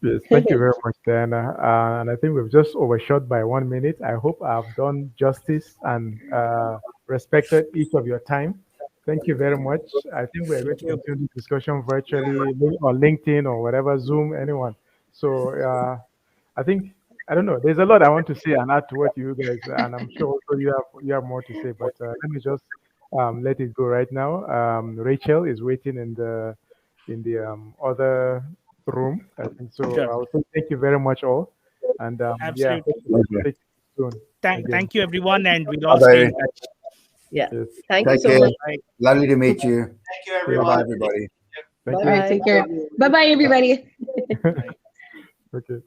Yes, thank you very much, Diana. And I think we've just overshot by 1 minute. I hope I've done justice and respected each of your time. Thank you very much. I think we're going to continue the discussion virtually or LinkedIn or whatever, Zoom, anyone. So I think, I don't know, there's a lot I want to say and add to what you guys, and I'm sure also you have more to say, but let me just let it go right now. Rachel is waiting in the other room, I think. So Sure. I'll say thank you very much all. And yeah, Absolutely. soon. Thank you, everyone, and we'll all Bye-bye. stay in touch. Yeah. Yes. Thank you Take so care. much. Lovely to meet you. Thank you, everyone. Bye, everybody. Thank All right, take care. Bye-bye, everybody. you. Okay.